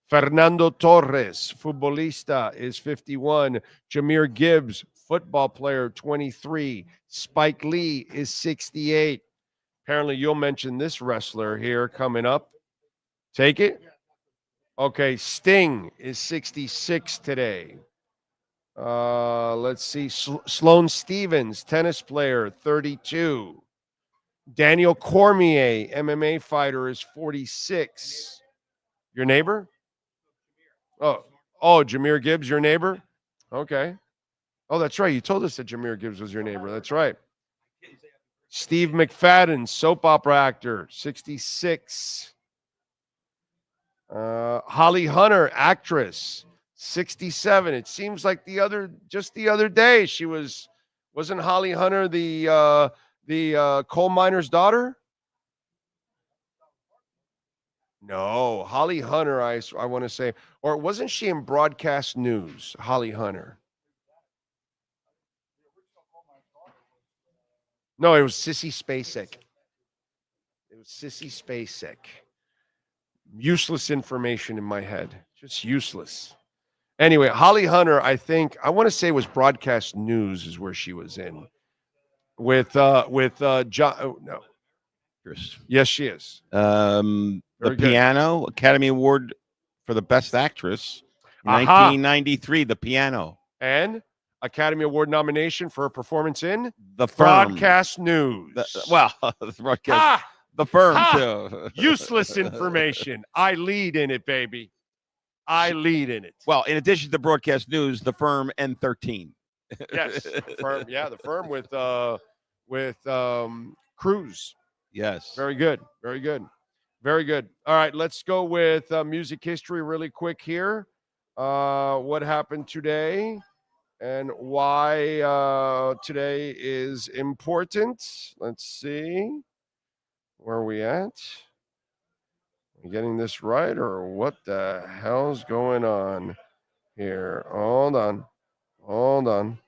Fernando Torres, futbolista, is 51. Jahmyr Gibbs, football player, 23. Spike Lee is 68. Apparently, you'll mention this wrestler here coming up. Take it? Okay, Sting is 66 today. Let's see. Sloane Stephens, tennis player, 32. Daniel Cormier, MMA fighter, is 46. Your neighbor? Oh, Jahmyr Gibbs, your neighbor? Okay. Oh, that's right. You told us that Jahmyr Gibbs was your neighbor. That's right. Steve McFadden, soap opera actor, 66. Holly Hunter, actress, 67. It seems like just the other day she wasn't Holly Hunter the coal miner's daughter? No, Holly Hunter, I want to say, or wasn't she in broadcast news, Holly Hunter? No, it was Sissy Spacek. Useless information in my head. Just useless. Anyway, Holly Hunter, I want to say was broadcast news is where she was in. With John. No. Yes, she is. The Piano, Academy Award for the Best Actress. 1993, The Piano. And Academy Award nomination for her performance in The Firm. Broadcast News. The broadcast. The Firm, too. Useless information. I lead in it, baby. I lead in it. Well, in addition to Broadcast News, The Firm and 13. Yes, The Firm. Yeah, The Firm with Cruz. Yes. Very good. All right, let's go with music history really quick here. What happened today and why today is important. Let's see. Where are we at? Am I getting this right, or what the hell's going on here? Hold on.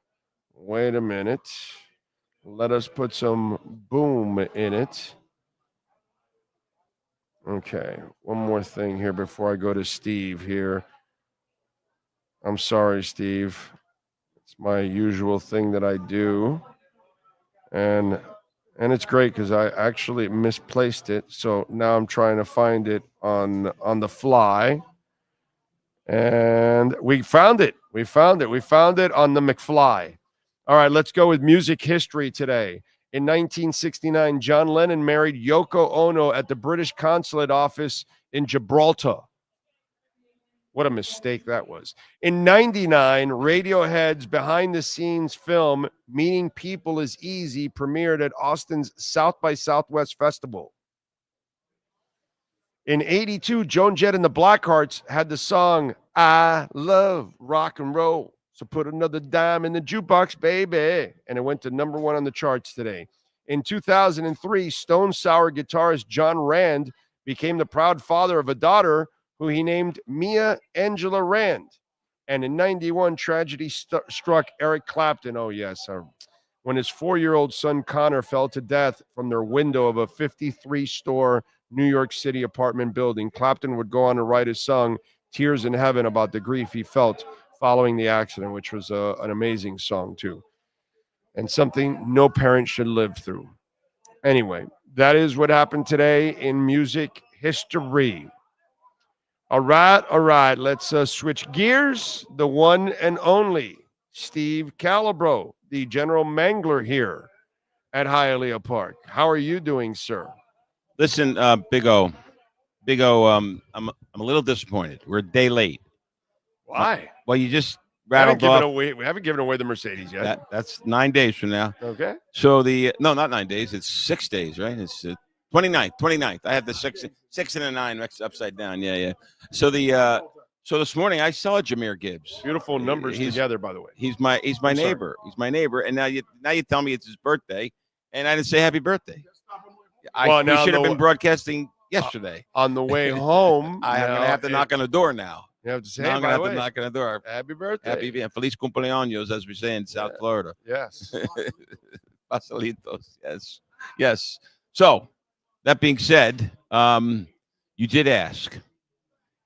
Wait a minute. Let us put some boom in it. Okay, one more thing here before I go to Steve here. I'm sorry, Steve. It's my usual thing that I do. And it's great because I actually misplaced it. So now I'm trying to find it on the fly. And we found it. We found it on the McFly. All right, let's go with music history today. In 1969, John Lennon married Yoko Ono at the British consulate office in Gibraltar. What a mistake that was. In 99, Radiohead's behind-the-scenes film, Meeting People is Easy, premiered at Austin's South by Southwest Festival. In 82, Joan Jett and the Blackhearts had the song, I Love Rock and Roll. So put another dime in the jukebox, baby. And it went to number 1 on the charts today. In 2003, Stone Sour guitarist John Rand became the proud father of a daughter who he named Mia Angela Rand. And in 91, tragedy struck Eric Clapton. Oh, yes. When his 4-year-old son Connor fell to death from their window of a 53-store New York City apartment building. Clapton would go on to write his song Tears in Heaven about the grief he felt following the accident, which was an amazing song too, and something no parent should live through. Anyway, that is what happened today in music history. All right. Let's switch gears. The one and only Steve Calibro, the general mangler here at Hialeah Park. How are you doing, sir? Listen, Big O, I'm a little disappointed. We're a day late. Why? Well, you just rattled off. We haven't given away the Mercedes yet. That's 9 days from now. Okay. So no, not 9 days. It's 6 days, right? It's 29th. I had the 6 and a 9 mixed upside down. Yeah. So this morning I saw Jahmyr Gibbs. Beautiful numbers together, by the way. He's my neighbor. He's my neighbor. And now you tell me it's his birthday, and I didn't say happy birthday. We should have been broadcasting yesterday. On the way home, I'm going to have to knock on the door now. You have to say, I'm going to have to knock on the door. Happy birthday. Feliz cumpleaños, as we say in South Florida. Yes. Pasalitos. Yes. So, that being said, you did ask,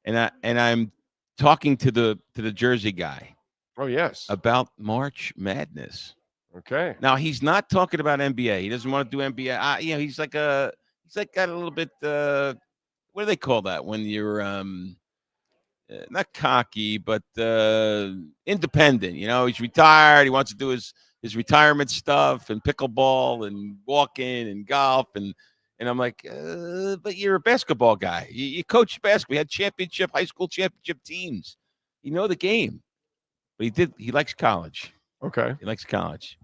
and I'm talking to the Jersey guy. Oh, yes. About March Madness. Okay. Now he's not talking about NBA. He doesn't want to do NBA. He's like got a little bit. What do they call that when you're not cocky, but independent? He's retired. He wants to do his retirement stuff and pickleball and walking and golf and I'm like, but you're a basketball guy. You coach basketball. You had high school championship teams. You know the game. But he likes college. Okay. He likes college.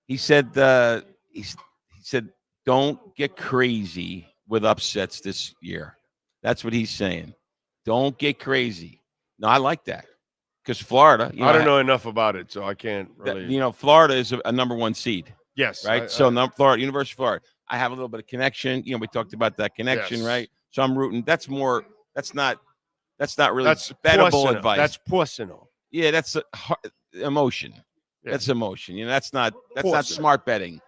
He said, don't get crazy with upsets this year. That's what he's saying. Don't get crazy. No, I like that because Florida. I don't know enough about it, so I can't really. Florida is a number 1 seed. Yes. Right. Florida, University of Florida. I have a little bit of connection. We talked about that connection, right? So I'm rooting. That's not really bettable advice. That's personal. Yeah, that's emotion. Yeah. That's emotion. That's not smart betting.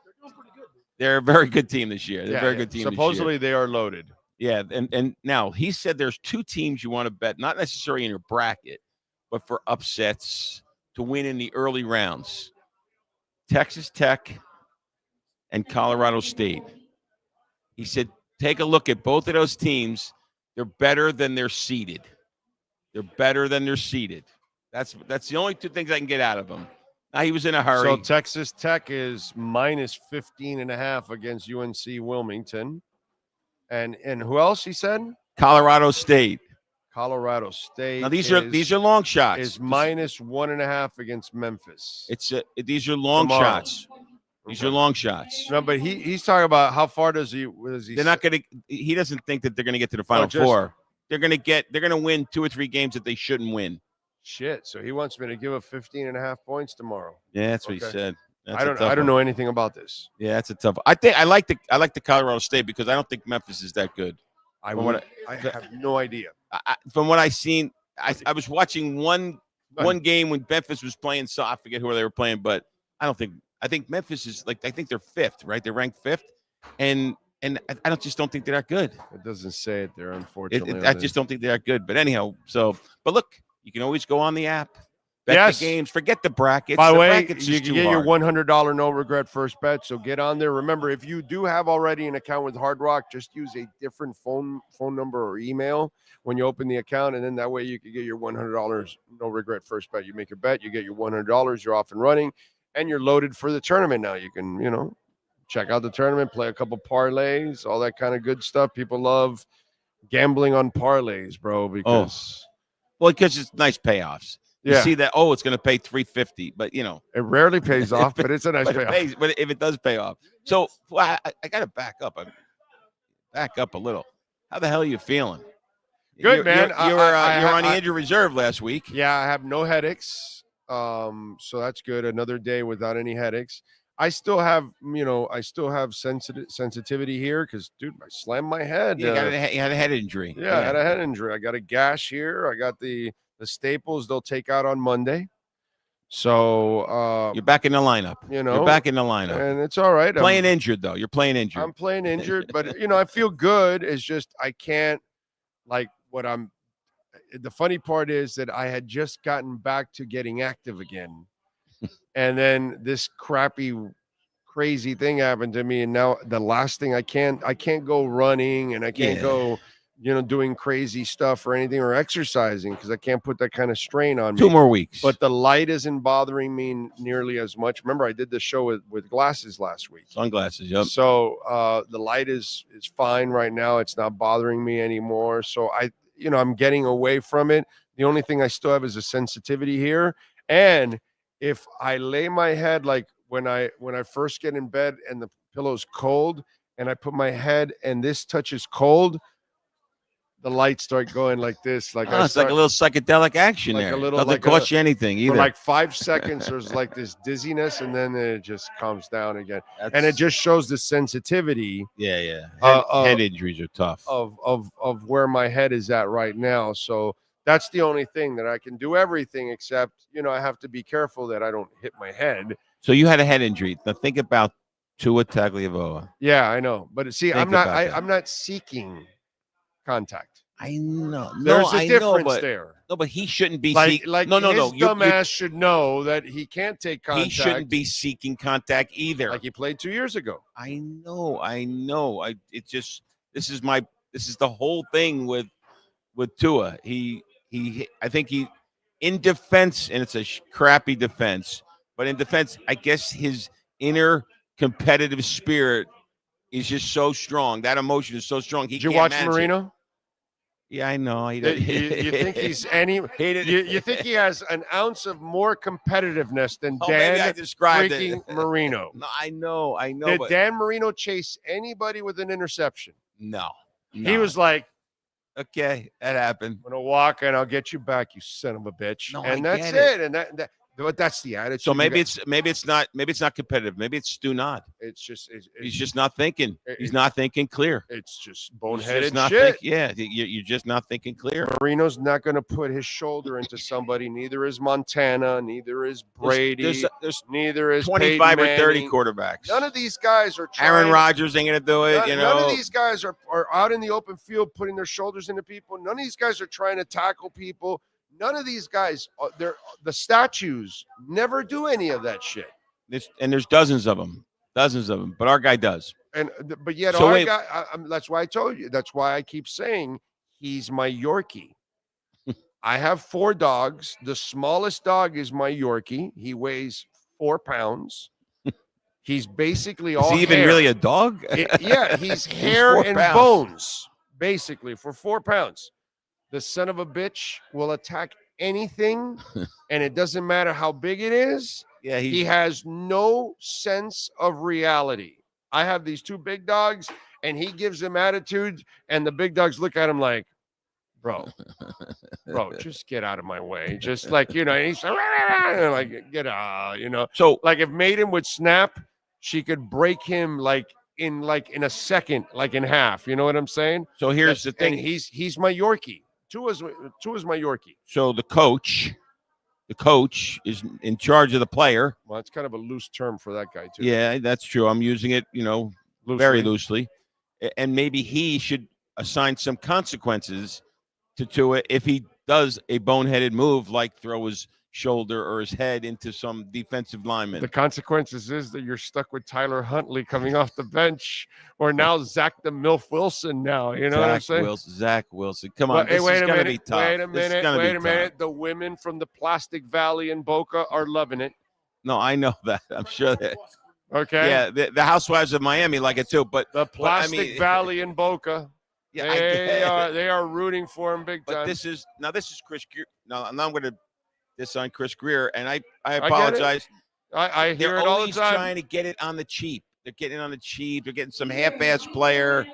They're a very good team this year. They're a very good team. Supposedly this year. They are loaded. Yeah, and now he said there's 2 teams you want to bet, not necessarily in your bracket, but for upsets to win in the early rounds. Texas Tech and Colorado State. He said, take a look at both of those teams. They're better than they're seeded. That's the only 2 things I can get out of him. Now he was in a hurry. So Texas Tech is minus 15.5 against UNC Wilmington. And who else he said? Colorado State. Now these are long shots. Is minus 1.5 against Memphis. These are long shots. These are long shots. No, but he's talking about how far does he? They're not going to. He doesn't think that they're going to get to the Final Four. They're going to win 2 or 3 games that they shouldn't win. Shit. So he wants me to give up 15.5 points tomorrow. Yeah, that's what he said. I don't know anything about this. Yeah, that's a tough one. I like the Colorado State because I don't think Memphis is that good. I have no idea. From what I've seen, I was watching one game when Memphis was playing. So I forget who they were playing, but I think Memphis is I think they're 5th, right? They're ranked 5th, and I just don't think they're that good. It doesn't say it there, unfortunately. I just don't think they're that good. But anyhow, but look, you can always go on the app. Bet the games. Forget the brackets. By the way, you can get your $100 no regret first bet. So get on there. Remember, if you do have already an account with Hard Rock, just use a different phone number or email when you open the account, and then that way you can get your $100 no regret first bet. You make your bet, you get your $100, you're off and running, and you're loaded for the tournament. Now you can check out the tournament, play a couple parlays, all that kind of good stuff. People love gambling on parlays, bro, because it's nice payoffs. You see that, it's going to pay $350, but it rarely pays off, but it's a nice payoff. But if it does pay off. So I got to back up. Back up a little. How the hell are you feeling? Good, man. You were on the injured reserve last week. Yeah, I have no headaches. So that's good. Another day without any headaches. I still have, sensitivity here because, dude, I slammed my head. You had a head injury. Yeah, I had a head injury. I got a gash here. I got the staples they'll take out on Monday. So you're back in the lineup. You're back in the lineup, and it's all right. Playing injured though. You're playing injured. I'm playing injured, but I feel good. It's just I can't The funny part is that I had just gotten back to getting active again. And then this crazy thing happened to me. And now the last thing I can't go running and I can't go, doing crazy stuff or anything or exercising because I can't put that kind of strain on me. 2 more weeks. But the light isn't bothering me nearly as much. Remember, I did the show with glasses last week. Sunglasses, yep. So the light is fine right now. It's not bothering me anymore. So I'm getting away from it. The only thing I still have is a sensitivity here. And if I lay my head, like when I first get in bed and the pillow's cold and I put my head and this touches cold, the lights start going like this. Like it's like a little psychedelic action there. Doesn't cost you anything either. For like 5 seconds, there's like this dizziness, and then it just calms down again. And it just shows the sensitivity. Yeah. Head injuries are tough. Of where my head is at right now. So that's the only thing that I can do everything except, I have to be careful that I don't hit my head. So you had a head injury. Now think about Tua Tagovailoa. Yeah, I know. But see, I'm not seeking contact. I know. There's a difference there. No, but he shouldn't be seeking. No. His dumbass should know that he can't take contact. He shouldn't be seeking contact either. Like he played 2 years ago. I know. This is the whole thing with Tua. I think in defense, and it's a crappy defense, but in defense, I guess his inner competitive spirit is just so strong. That emotion is so strong. Did you watch Marino? Yeah, I know. You think he's you think he has an ounce of more competitiveness than Dan freaking Marino? No, I know. Did Dan Marino chase anybody with an interception? No. He was like, okay, that happened. I'm gonna walk and I'll get you back, you son of a bitch. No, and that's it. And but that's the attitude. So maybe it's not competitive. Maybe it's Stu Nod. It's just he's just not thinking. He's not thinking clear. It's just boneheaded shit. You're just not thinking clear. Marino's not going to put his shoulder into somebody. Neither is Montana. Neither is Brady. There's neither is 25 Peyton or 30 Manning. quarterbacks. None of these guys are trying. Aaron Rodgers ain't going to do it. None of these guys are out in the open field putting their shoulders into people. None of these guys are trying to tackle people. None of these guys, the statues never do any of that shit. There's dozens of them, but our guy does. But yet our guy, that's why I told you. That's why I keep saying he's my Yorkie. I have 4 dogs. The smallest dog is my Yorkie. He weighs 4 pounds. He's basically all Is he even hair. really a dog? Yeah, he's hair and bones, basically, for 4 pounds. The son of a bitch will attack anything, and it doesn't matter how big it is. Yeah, he has no sense of reality. I have these 2 big dogs, and he gives them attitude, and the big dogs look at him like, bro, just get out of my way. Just like, he's like, get out, So, like if Maiden would snap, she could break him in a second, like in half. You know what I'm saying? So here's the thing. And he's my Yorkie. Tua's my Yorkie. So the coach is in charge of the player. Well, it's kind of a loose term for that guy too. Yeah, that's true. I'm using it, very loosely. And maybe he should assign some consequences to Tua if he does a boneheaded move like throw his shoulder or his head into some defensive lineman. The consequences is that you're stuck with Tyler Huntley coming off the bench, or now Zach the MILF Wilson now. You know what I'm saying? Zach Wilson. Come on, this is going to be tough. Wait a minute. The women from the Plastic Valley in Boca are loving it. No, I know that. I'm sure that. Okay. Yeah, the Housewives of Miami like it too, but the Plastic Valley in Boca. Yeah, they are rooting for him big time. But this is Chris Greer. Now I'm going to on Chris Greer, and I apologize. I hear it all the time. They're always trying to get it on the cheap. They're getting it on the cheap. They're getting some half-ass player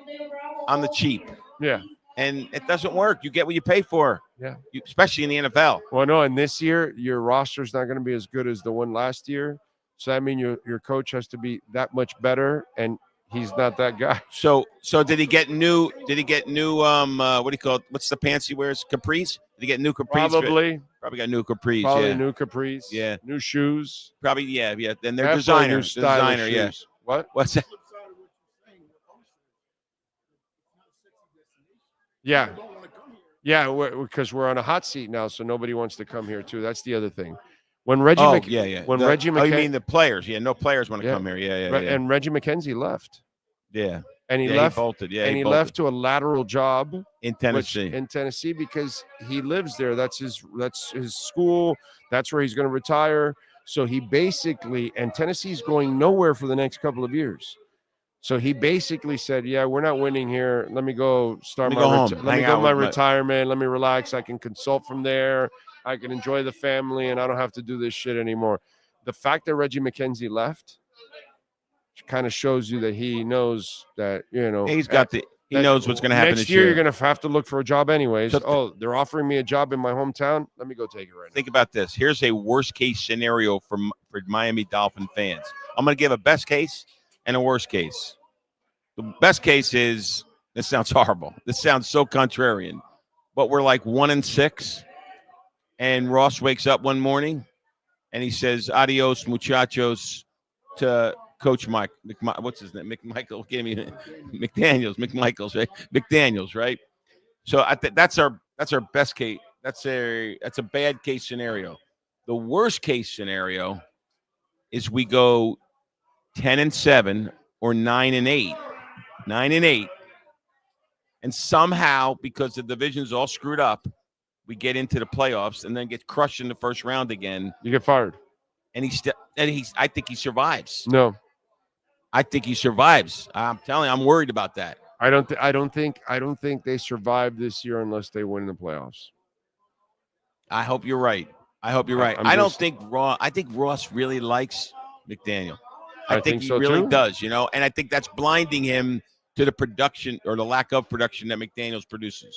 on the cheap. Yeah. And it doesn't work. You get what you pay for. Yeah. Especially in the NFL. Well, no, and this year, your roster's not going to be as good as the one last year. So that means your coach has to be that much better, and he's not that guy. So did he get new? Did he get new? What do you call it? What's the pants he wears? Capris? Did he get new capris? Probably got new capris. Probably yeah. new capris. Yeah. New shoes. Probably yeah. Then they're Definitely new designer. stylish Yeah. shoes. What? What's that? Yeah. Yeah, because we're on a hot seat now, so nobody wants to come here too. That's the other thing. When Reggie, when Reggie, you mean the players? Yeah, no players want to come here. Yeah. And Reggie McKenzie left. Yeah, and he left. He bolted. Yeah, and he bolted. left to a lateral job in Tennessee. Because he lives there. That's his school. That's where he's going to retire. So he basically, and Tennessee's going nowhere for the next couple of years. So he basically said, "Yeah, we're not winning here. Let me go start my retirement. Let me relax. I can consult from there. I can enjoy the family, and I don't have to do this shit anymore." The fact that Reggie McKenzie left kind of shows you that he knows that, he knows what's going to happen next this year. You're going to have to look for a job anyways. So they're offering me a job in my hometown. Let me go take it right now. Think about this. Here's a worst case scenario for Miami Dolphin fans. I'm going to give a best case and a worst case. The best case is, this sounds horrible. This sounds so contrarian, but we're like 1-6, and Ross wakes up one morning and he says, "Adios, muchachos," to Coach Mike. What's his name? McMichael. Gave me McDaniels. McMichaels, right? McDaniels, right? So I think that's our best case. That's a bad case scenario. The worst case scenario is we go 10-7 or 9-8. 9-8, and somehow, because the division's all screwed up, we get into the playoffs and then get crushed in the first round again. You get fired, and I think he survives. No, I think he survives. I'm telling you, I'm worried about that. I don't think they survive this year unless they win the playoffs. I hope you're right. I think Ross really likes McDaniel. I think he really does, and I think that's blinding him to the production or the lack of production that McDaniels produces,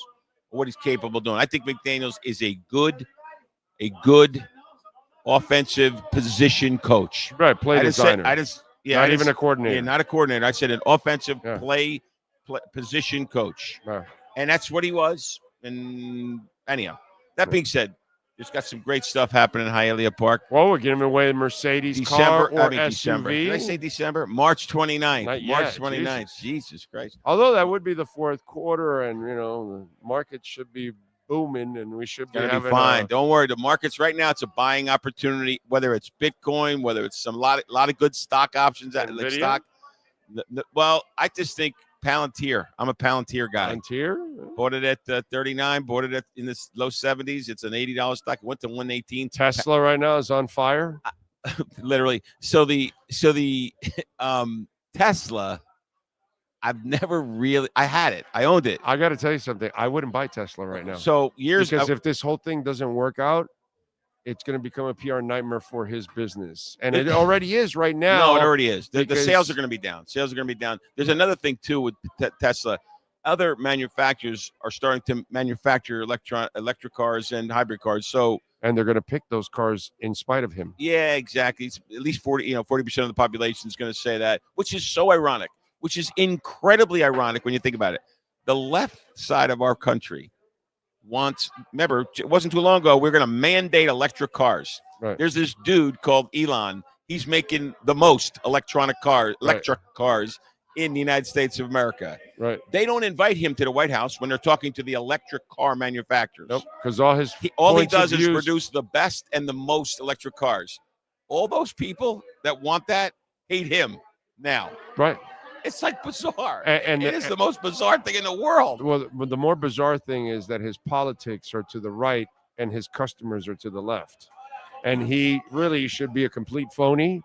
or what he's capable of doing. I think McDaniels is a good offensive position coach. Right, play designer. Not even a coordinator. Yeah, not a coordinator. I said an offensive play position coach. Yeah. And that's what he was. And anyhow, that being said, there's got some great stuff happening in Hialeah Park. Well, we're giving away a Mercedes car or SUV. December. Did I say December? March 29th. March 29th. Jesus Christ. Although that would be the fourth quarter, and the market should be booming, and we should be having fine. Don't worry. The market's right now, it's a buying opportunity, whether it's Bitcoin, whether it's a lot of good stock options at like stock. Well, I just think Palantir. I'm a Palantir guy. Palantir? Bought it at 39. Bought it in the low 70s. It's an $80 stock. It went to 118. Tesla right now is on fire. Literally. So the Tesla, I've never really. I had it. I owned it. I got to tell you something. I wouldn't buy Tesla right now. So because if this whole thing doesn't work out, it's going to become a PR nightmare for his business. And it already is right now. No, it already is. The sales are going to be down. There's another thing, too, with Tesla. Other manufacturers are starting to manufacture electric cars and hybrid cars. And they're going to pick those cars in spite of him. Yeah, exactly. It's at least 40% of the population is going to say that, which is so ironic, which is incredibly ironic when you think about it. The left side of our country remember, it wasn't too long ago, we're going to mandate electric cars. Right. There's this dude called Elon. He's making the most electric cars in the United States of America. Right. They don't invite him to the White House when they're talking to the electric car manufacturers. Nope. Because all he does is produce the best and the most electric cars. All those people that want that hate him now. Right. It's like bizarre. And it is the most bizarre thing in the world. Well, the more bizarre thing is that his politics are to the right and his customers are to the left. And he really should be a complete phony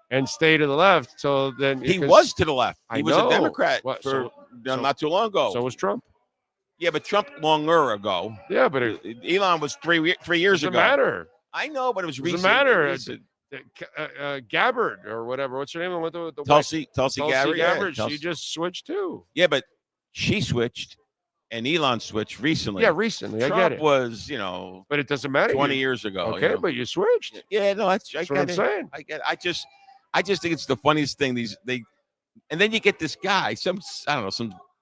and stay to the left. So then he was to the left. He was a Democrat not too long ago. So was Trump. Yeah, but Trump longer ago. Yeah, but Elon was 3 years ago. Doesn't matter. I know, but it was recent. Doesn't matter. Gabbard or whatever. What's her name? The Tulsi Gabbard. Gabbard. Yeah, she just switched too. Yeah, but she switched and Elon switched recently. Yeah, recently. I Trump get it. was, but it doesn't matter. 20 years ago. Okay, but you switched. Yeah, no, I That's what I'm saying. I get it. I just think it's the funniest thing. And then you get this guy, some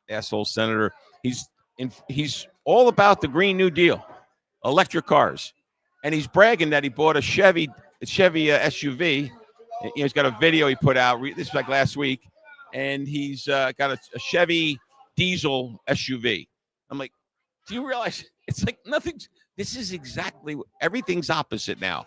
asshole senator. He's all about the Green New Deal, electric cars, and he's bragging that he bought a Chevy SUV. He's got a video he put out. This was like last week, and he's got a Chevy diesel SUV. I'm like, do you realize it's like nothing? This is exactly everything's opposite now.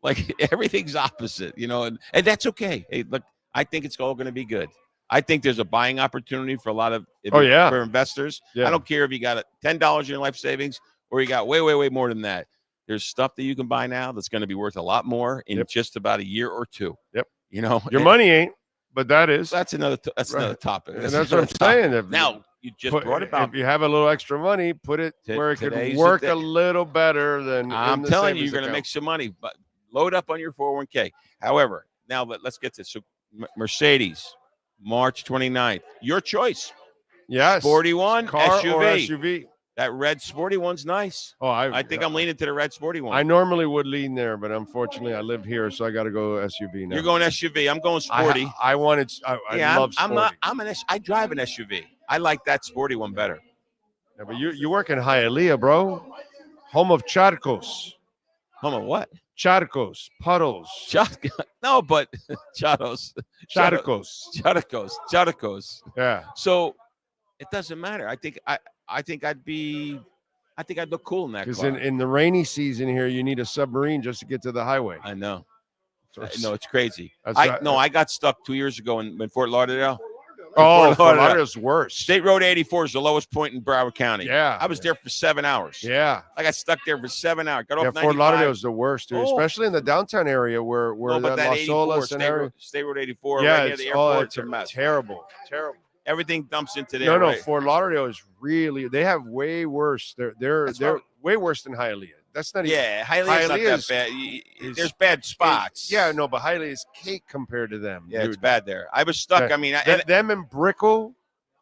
Like everything's opposite, and that's okay. Hey, look, I think it's all going to be good. I think there's a buying opportunity for a lot of for investors. Yeah. I don't care if you got $10 in your life savings or you got way, way, way more than that. There's stuff that you can buy now that's going to be worth a lot more in just about a year or two. Yep. Your money ain't, but that is. That's another topic. And that's what I'm saying. Now you just brought it about. If you have a little extra money, put it where it could work a little better than. I'm telling you, you're going to make some money, but load up on your 401k. However, now let's get to Mercedes, March 29th. Your choice. Yes. Sporty one, car SUV. Or SUV. That red sporty one's nice. Oh, I think I'm leaning to the red sporty one. I normally would lean there, but unfortunately I live here, so I got to go SUV now. You're going SUV. I'm going sporty. I wanted. I love sporty. I drive an SUV. I like that sporty one better. Yeah, but you work in Hialeah, bro. Home of Charcos. Home of what? Charcos, puddles. No, but Charcos. Yeah. So it doesn't matter. I think I'd look cool in that car. Because in the rainy season here, you need a submarine just to get to the highway. I know. It's crazy. I got stuck 2 years ago in Fort Lauderdale. Fort Lauderdale's worse. State Road 84 is the lowest point in Broward County. Yeah. I was there for 7 hours. Yeah. I got stuck there for 7 hours. Got off 95. Fort Lauderdale is the worst, dude. Especially in the downtown area where that Las Olas and area. State Road 84 yeah, right near the airport. It's a mess. Terrible. Everything dumps into there. No, Fort Lauderdale is really. They have way worse. They're way worse than Hialeah. That's not. Hialeah's not that bad. There's bad spots. But Hialeah is cake compared to them. Yeah, it's bad there. I was stuck. Yeah. I mean, them and Brickell.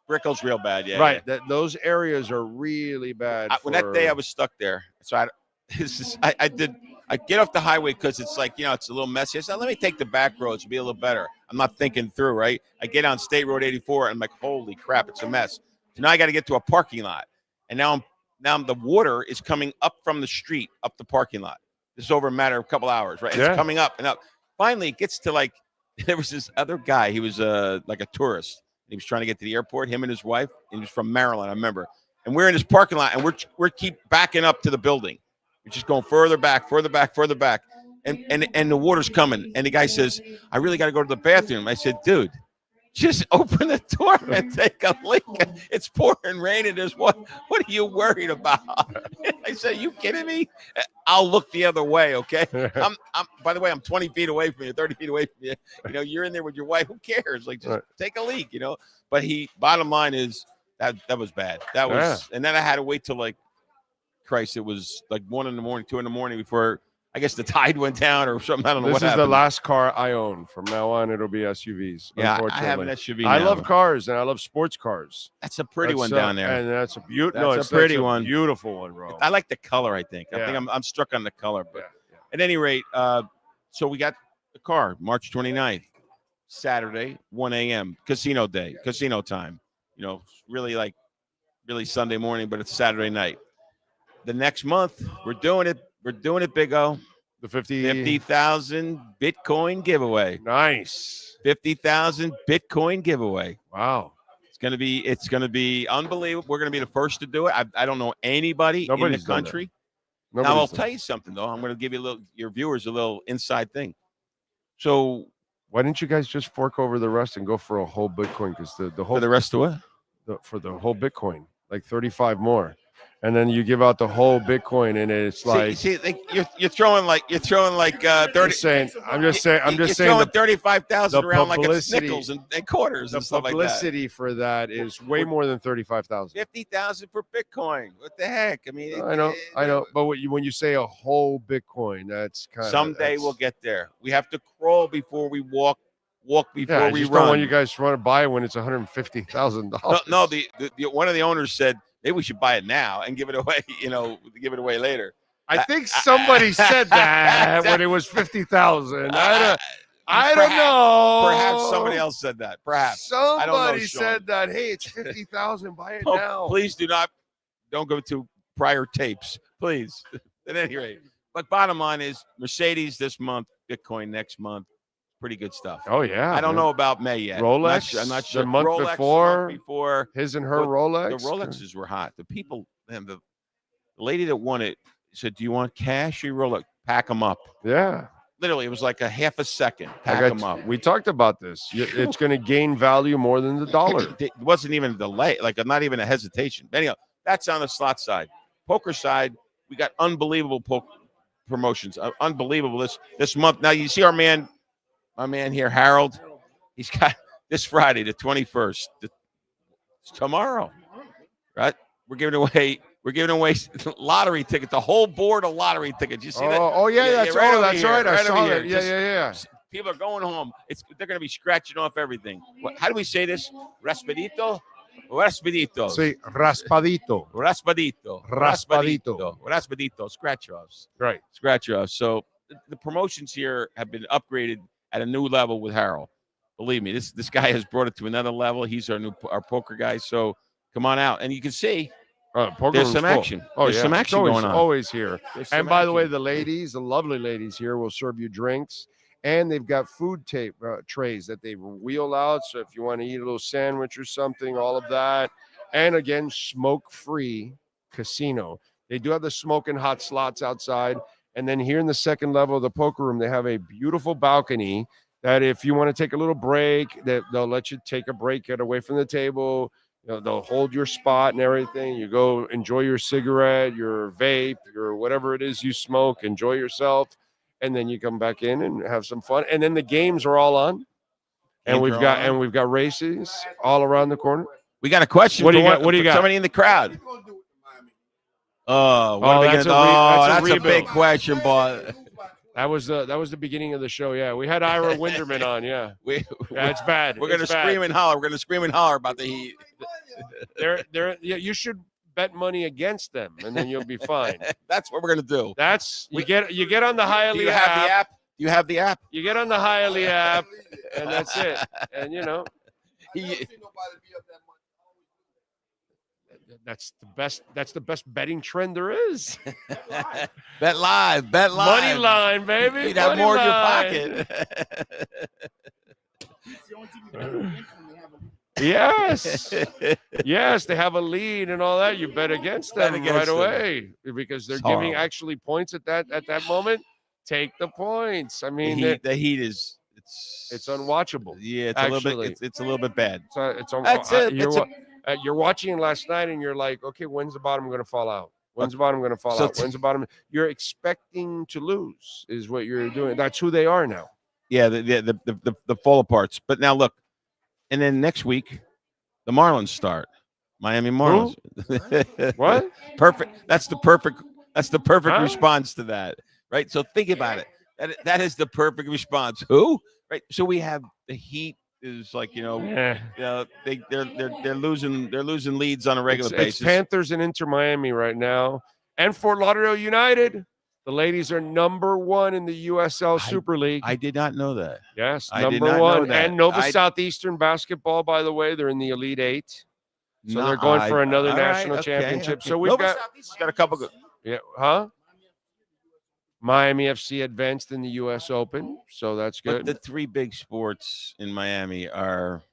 Brickell's real bad. Yeah. Right. Yeah. Those areas are really bad. That day I was stuck there, so I get off the highway because it's like, it's a little messy. I said, let me take the back roads. It'll be a little better. I'm not thinking through, right? I get on State Road 84 and I'm like, holy crap, it's a mess. So now I got to get to a parking lot. And now the water is coming up from the street, up the parking lot. This is over a matter of a couple hours, right? Yeah. It's coming up and up. Finally, it gets to there was this other guy. He was like a tourist. He was trying to get to the airport, him and his wife. And he was from Maryland, I remember. And we're in this parking lot and we're keep backing up to the building. We're just going further back. And the water's coming. And the guy says, I really got to go to the bathroom. I said, dude, just open the door and take a leak. It's pouring rain and there's what are you worried about? I said, you kidding me? I'll look the other way, okay? I'm by the way, I'm 20 feet away from you, 30 feet away from you. You're in there with your wife. Who cares? Just take a leak, But bottom line is that was bad. That was, and then I had to wait till Christ, it was like 1 a.m, 2 a.m. before I guess the tide went down or something. I don't know what happened. This is the last car I own. From now on, it'll be SUVs. Yeah, I have an SUV now. I love cars and I love sports cars. That's a pretty one down there. And that's a beautiful. That's a pretty one. Beautiful one, bro. I like the color. I think I'm struck on the color. But at any rate, so we got the car March 29th, Saturday, 1 a.m. Casino day, casino time. Really Sunday morning, but it's Saturday night. The next month, we're doing it. We're doing it, Big O. The 50,000 Bitcoin giveaway. Nice. 50,000 Bitcoin giveaway. Wow. It's gonna be unbelievable. We're gonna be the first to do it. I don't know anybody in the country. Now I'll tell you something though. I'm gonna give you your viewers a little inside thing. So why didn't you guys just fork over the rest and go for a whole Bitcoin? Because the whole for the rest of what? For the whole Bitcoin, like 35 more. And then you give out the whole Bitcoin, and it's you're throwing like 30. I'm just saying. You're throwing 35,000 around like it's nickels and quarters and stuff like that. The publicity for that is way more than 35,000. 50,000 for Bitcoin. What the heck? I mean, I know. But when you say a whole Bitcoin, that's kind of someday we'll get there. We have to crawl before we walk before we run. Don't want you guys to run by when it's $150,000. No, the one of the owners said, Maybe we should buy it now and give it away. Give it away later. I think somebody said that when it was 50,000. I don't know. Perhaps somebody else said that. Perhaps somebody said that. Hey, it's 50,000. Buy it now. Please don't go to prior tapes, please. At any rate, but bottom line is Mercedes this month, Bitcoin next month. Pretty good stuff. Oh yeah. I don't know about May yet. Rolex. I'm not sure. The month Rolex, before his and her but Rolex. The Rolexes were hot. The people, and the lady that won it said, "Do you want cash or your Rolex? Pack them up." Yeah. Literally, it was like a half a second. Pack them up. We talked about this. It's going to gain value more than the dollar. It wasn't even a delay, not even a hesitation. Anyhow, that's on the slot side. Poker side, we got unbelievable promotions. Unbelievable this month. Now you see my man here, Harold. He's got this Friday, the 21st. It's tomorrow, right? We're giving away lottery tickets, the whole board of lottery tickets. You see that? Oh yeah, that's right. That's right. I saw that. Yeah. People are going home. They're going to be scratching off everything. How do we say this? Raspadito. Sí, raspadito. Scratch offs. Right. Scratch offs. So the promotions here have been upgraded at a new level with Harold. Believe me, this guy has brought it to another level. He's our poker guy. So come on out, and you can see there's some action. There's some action going on. Always here. And by the way, the lovely ladies here will serve you drinks. And they've got food trays that they wheel out. So if you want to eat a little sandwich or something, all of that. And again, smoke-free casino. They do have the smoking hot slots outside. And then here in the second level of the poker room, they have a beautiful balcony that if you want to take a little break, they'll let you take a break, get away from the table. They'll hold your spot and everything. You go enjoy your cigarette, your vape, your whatever it is you smoke. Enjoy yourself. And then you come back in and have some fun. And then the games are all on. And we've got races all around the corner. We got a question. What do you got? Somebody in the crowd. That's a big question, boy. That was the beginning of the show. Yeah, we had Ira Winderman on. Yeah, it's bad. We're gonna scream and holler. We're gonna scream and holler about the Heat. You should bet money against them, and then you'll be fine. That's what we're gonna do. You get on the Hialeah app. You have the app. You get on the Hialeah app, and that's it. And that's the best betting trend there is. Bet live. Money line, baby. You'd have more in your pocket. Yes, they have a lead and all that. You bet against them right away because they're giving actually points at that moment. Take the points. I mean, the Heat is it's unwatchable. Yeah, it's a little bit bad. You're watching last night and you're like, okay, when's the bottom going to fall out? When's the bottom going to fall out? When's the bottom? You're expecting to lose is what you're doing. That's who they are now. Yeah, the fall aparts. But now look. And then next week, the Marlins start. Miami Marlins. What? Perfect. That's the perfect response to that, right? So think about it. That is the perfect response. Who? Right. So we have the Heat is like they're losing leads on a regular basis. It's Panthers and Inter Miami right now, and Fort Lauderdale United. The ladies are number one in the USL Super League. I did not know that. Yes, number one. And Nova Southeastern basketball, by the way, they're in the Elite Eight. So they're going for another national championship. Okay. So we've got a couple good. Yeah, huh? Miami FC advanced in the U.S. Open, so that's good. But the three big sports in Miami are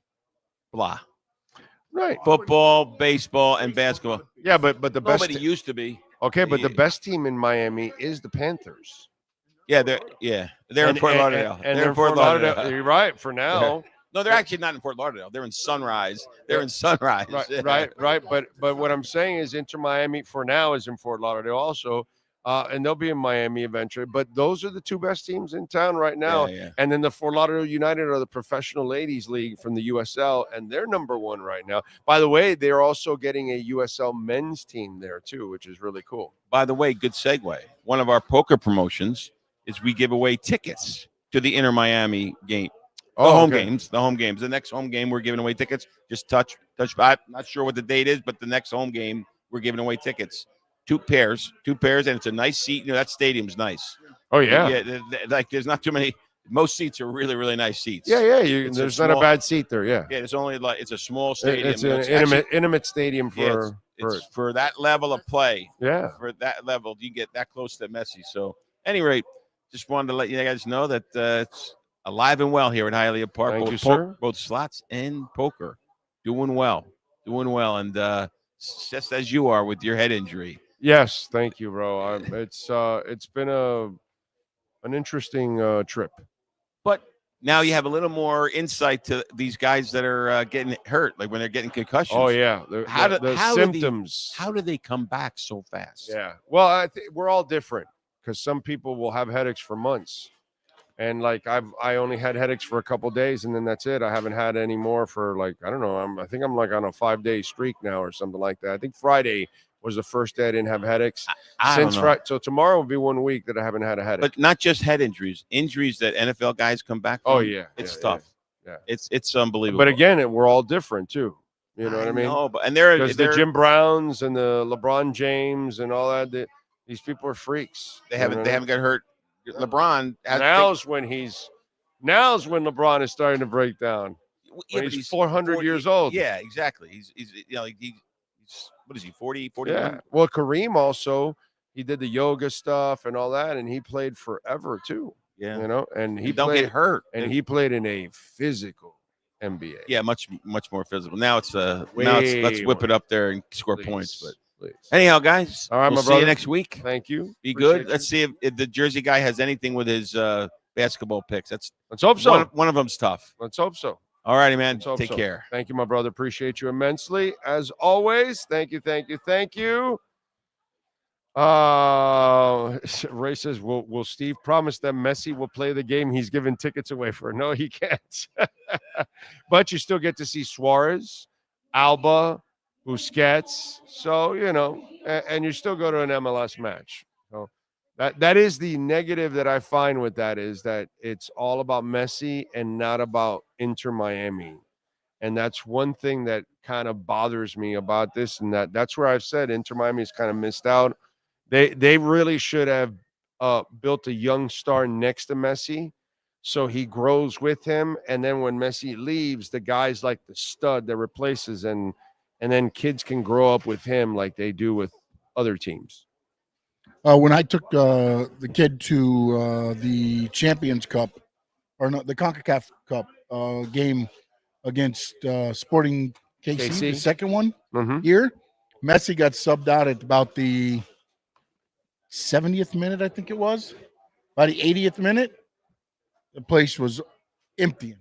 blah. Right. Football, baseball, and basketball. Yeah, but the best nobody used to be. Okay, but the best team in Miami is the Panthers. Yeah, they're in Fort Lauderdale. And they're in Fort Lauderdale. You're right for now. No, they're actually not in Fort Lauderdale. They're in Sunrise. They're in Sunrise. Right. But what I'm saying is Inter Miami for now is in Fort Lauderdale also. And they'll be in Miami eventually. But those are the two best teams in town right now. Yeah. And then the Fort Lauderdale United are the Professional Ladies League from the USL, and they're number one right now. By the way, they're also getting a USL men's team there too, which is really cool. By the way, good segue. One of our poker promotions is we give away tickets to the Inter Miami game. The home games. The next home game, we're giving away tickets. Just touch. I'm not sure what the date is, but the next home game, we're giving away tickets, two pairs, and it's a nice seat. That stadium's nice. Oh yeah. Like there's not too many. Most seats are really, really nice seats. Yeah. There's not a bad seat there. Yeah. Yeah, it's only it's a small stadium. It's an intimate stadium for for that level of play. Yeah. For that level, you get that close to Messi. So, at any rate, just wanted to let you guys know that it's alive and well here at Hialeah Park. Thank you, sir. Both slots and poker, doing well, and just as you are with your head injury. Yes, thank you, bro. It's been an interesting trip. But now you have a little more insight to these guys that are getting hurt, like when they're getting concussions. Oh yeah, the symptoms. How do they come back so fast? Yeah, well, I think we're all different because some people will have headaches for months, and like I only had headaches for a couple days, and then that's it. I haven't had any more for like I don't know. I think I'm like on a 5-day streak now or something like that. I think Friday was the first day I didn't have headaches since Friday. So tomorrow will be 1 week that I haven't had a headache. But not just head injuries that NFL guys come back from. Oh yeah, it's tough. Yeah, it's unbelievable. But again, we're all different too. You know what I mean? No, but there's the Jim Browns and the LeBron James and all that. These people are freaks. They haven't got hurt. LeBron now's when LeBron is starting to break down. Yeah, he's 400 years old. Yeah, exactly. He's what is he, 40, 41? Yeah. Well, Kareem also, he did the yoga stuff and all that, and he played forever too. Yeah. And he don't get hurt. And he played in a physical NBA. Yeah, much more physical. Now it's let's whip it up there and score points. But anyhow, guys, all right, we'll see you next week. Thank you. Be good. Let's see if the Jersey guy has anything with his basketball picks. Let's hope so. One of them's tough. Let's hope so. All righty, man. Take care. Thank you, my brother. Appreciate you immensely. As always, thank you. Ray says, will Steve promise them Messi will play the game he's given tickets away for? No, he can't. But you still get to see Suarez, Alba, Busquets. So, and you still go to an MLS match. So that is the negative that I find with that is that it's all about Messi and not about Inter Miami. And that's one thing that kind of bothers me about this. And that's where I've said Inter Miami is kind of missed out. They really should have built a young star next to Messi so he grows with him. And then when Messi leaves, the guy's like the stud that replaces and then kids can grow up with him like they do with other teams. When I took the kid to the Champions Cup, or not, the CONCACAF Cup game against Sporting KC, the second one here, Messi got subbed out at about the 70th minute, I think it was. By the 80th minute, the place was empty.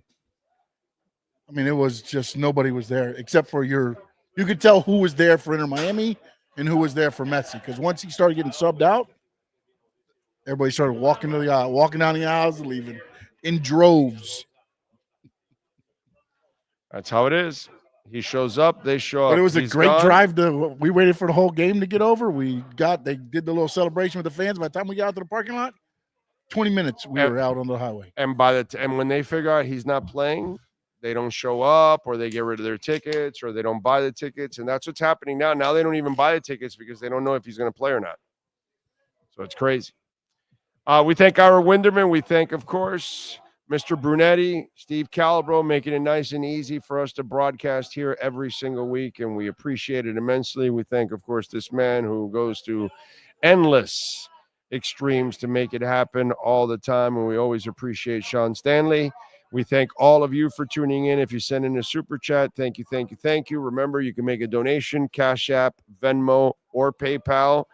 I mean, it was just nobody was there except for you could tell who was there for Inter Miami and who was there for Messi, because once he started getting subbed out, everybody started walking down the aisles and leaving in droves. That's how it is. He shows up, they show up. But it was a great drive. We waited for the whole game to get over. They did the little celebration with the fans. By the time we got out to the parking lot, 20 minutes we were out on the highway. And and when they figure out he's not playing, they don't show up, or they get rid of their tickets, or they don't buy the tickets. And that's what's happening now. Now they don't even buy the tickets because they don't know if he's going to play or not. So it's crazy. We thank Ira Winderman. We thank, of course, Mr. Brunetti, Steve Calibro, making it nice and easy for us to broadcast here every single week, and we appreciate it immensely. We thank, of course, this man who goes to endless extremes to make it happen all the time, and we always appreciate Sean Stanley. We thank all of you for tuning in. If you send in a super chat, thank you. Remember, you can make a donation, Cash App, Venmo, or PayPal.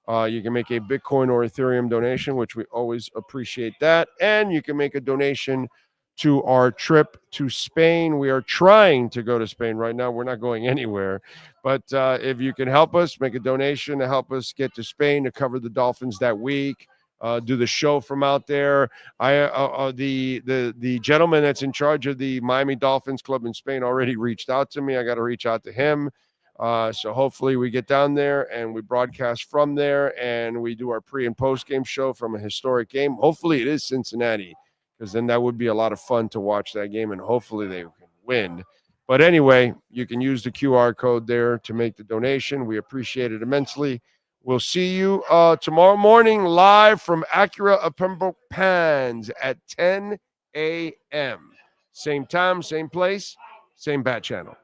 You can make a Bitcoin or Ethereum donation, which we always appreciate that. And you can make a donation to our trip to Spain. We are trying to go to Spain right now. We're not going anywhere. But if you can help us, make a donation to help us get to Spain to cover the Dolphins that week. Do the show from out there. The gentleman that's in charge of the Miami Dolphins Club in Spain already reached out to me. I got to reach out to him. So hopefully we get down there and we broadcast from there, and we do our pre and post game show from a historic game. Hopefully it is Cincinnati, because then that would be a lot of fun to watch that game, and hopefully they can win. But anyway, you can use the QR code there to make the donation. We appreciate it immensely. We'll see you tomorrow morning live from Acura of Pembroke Pines at 10 a.m. Same time, same place, same bat channel.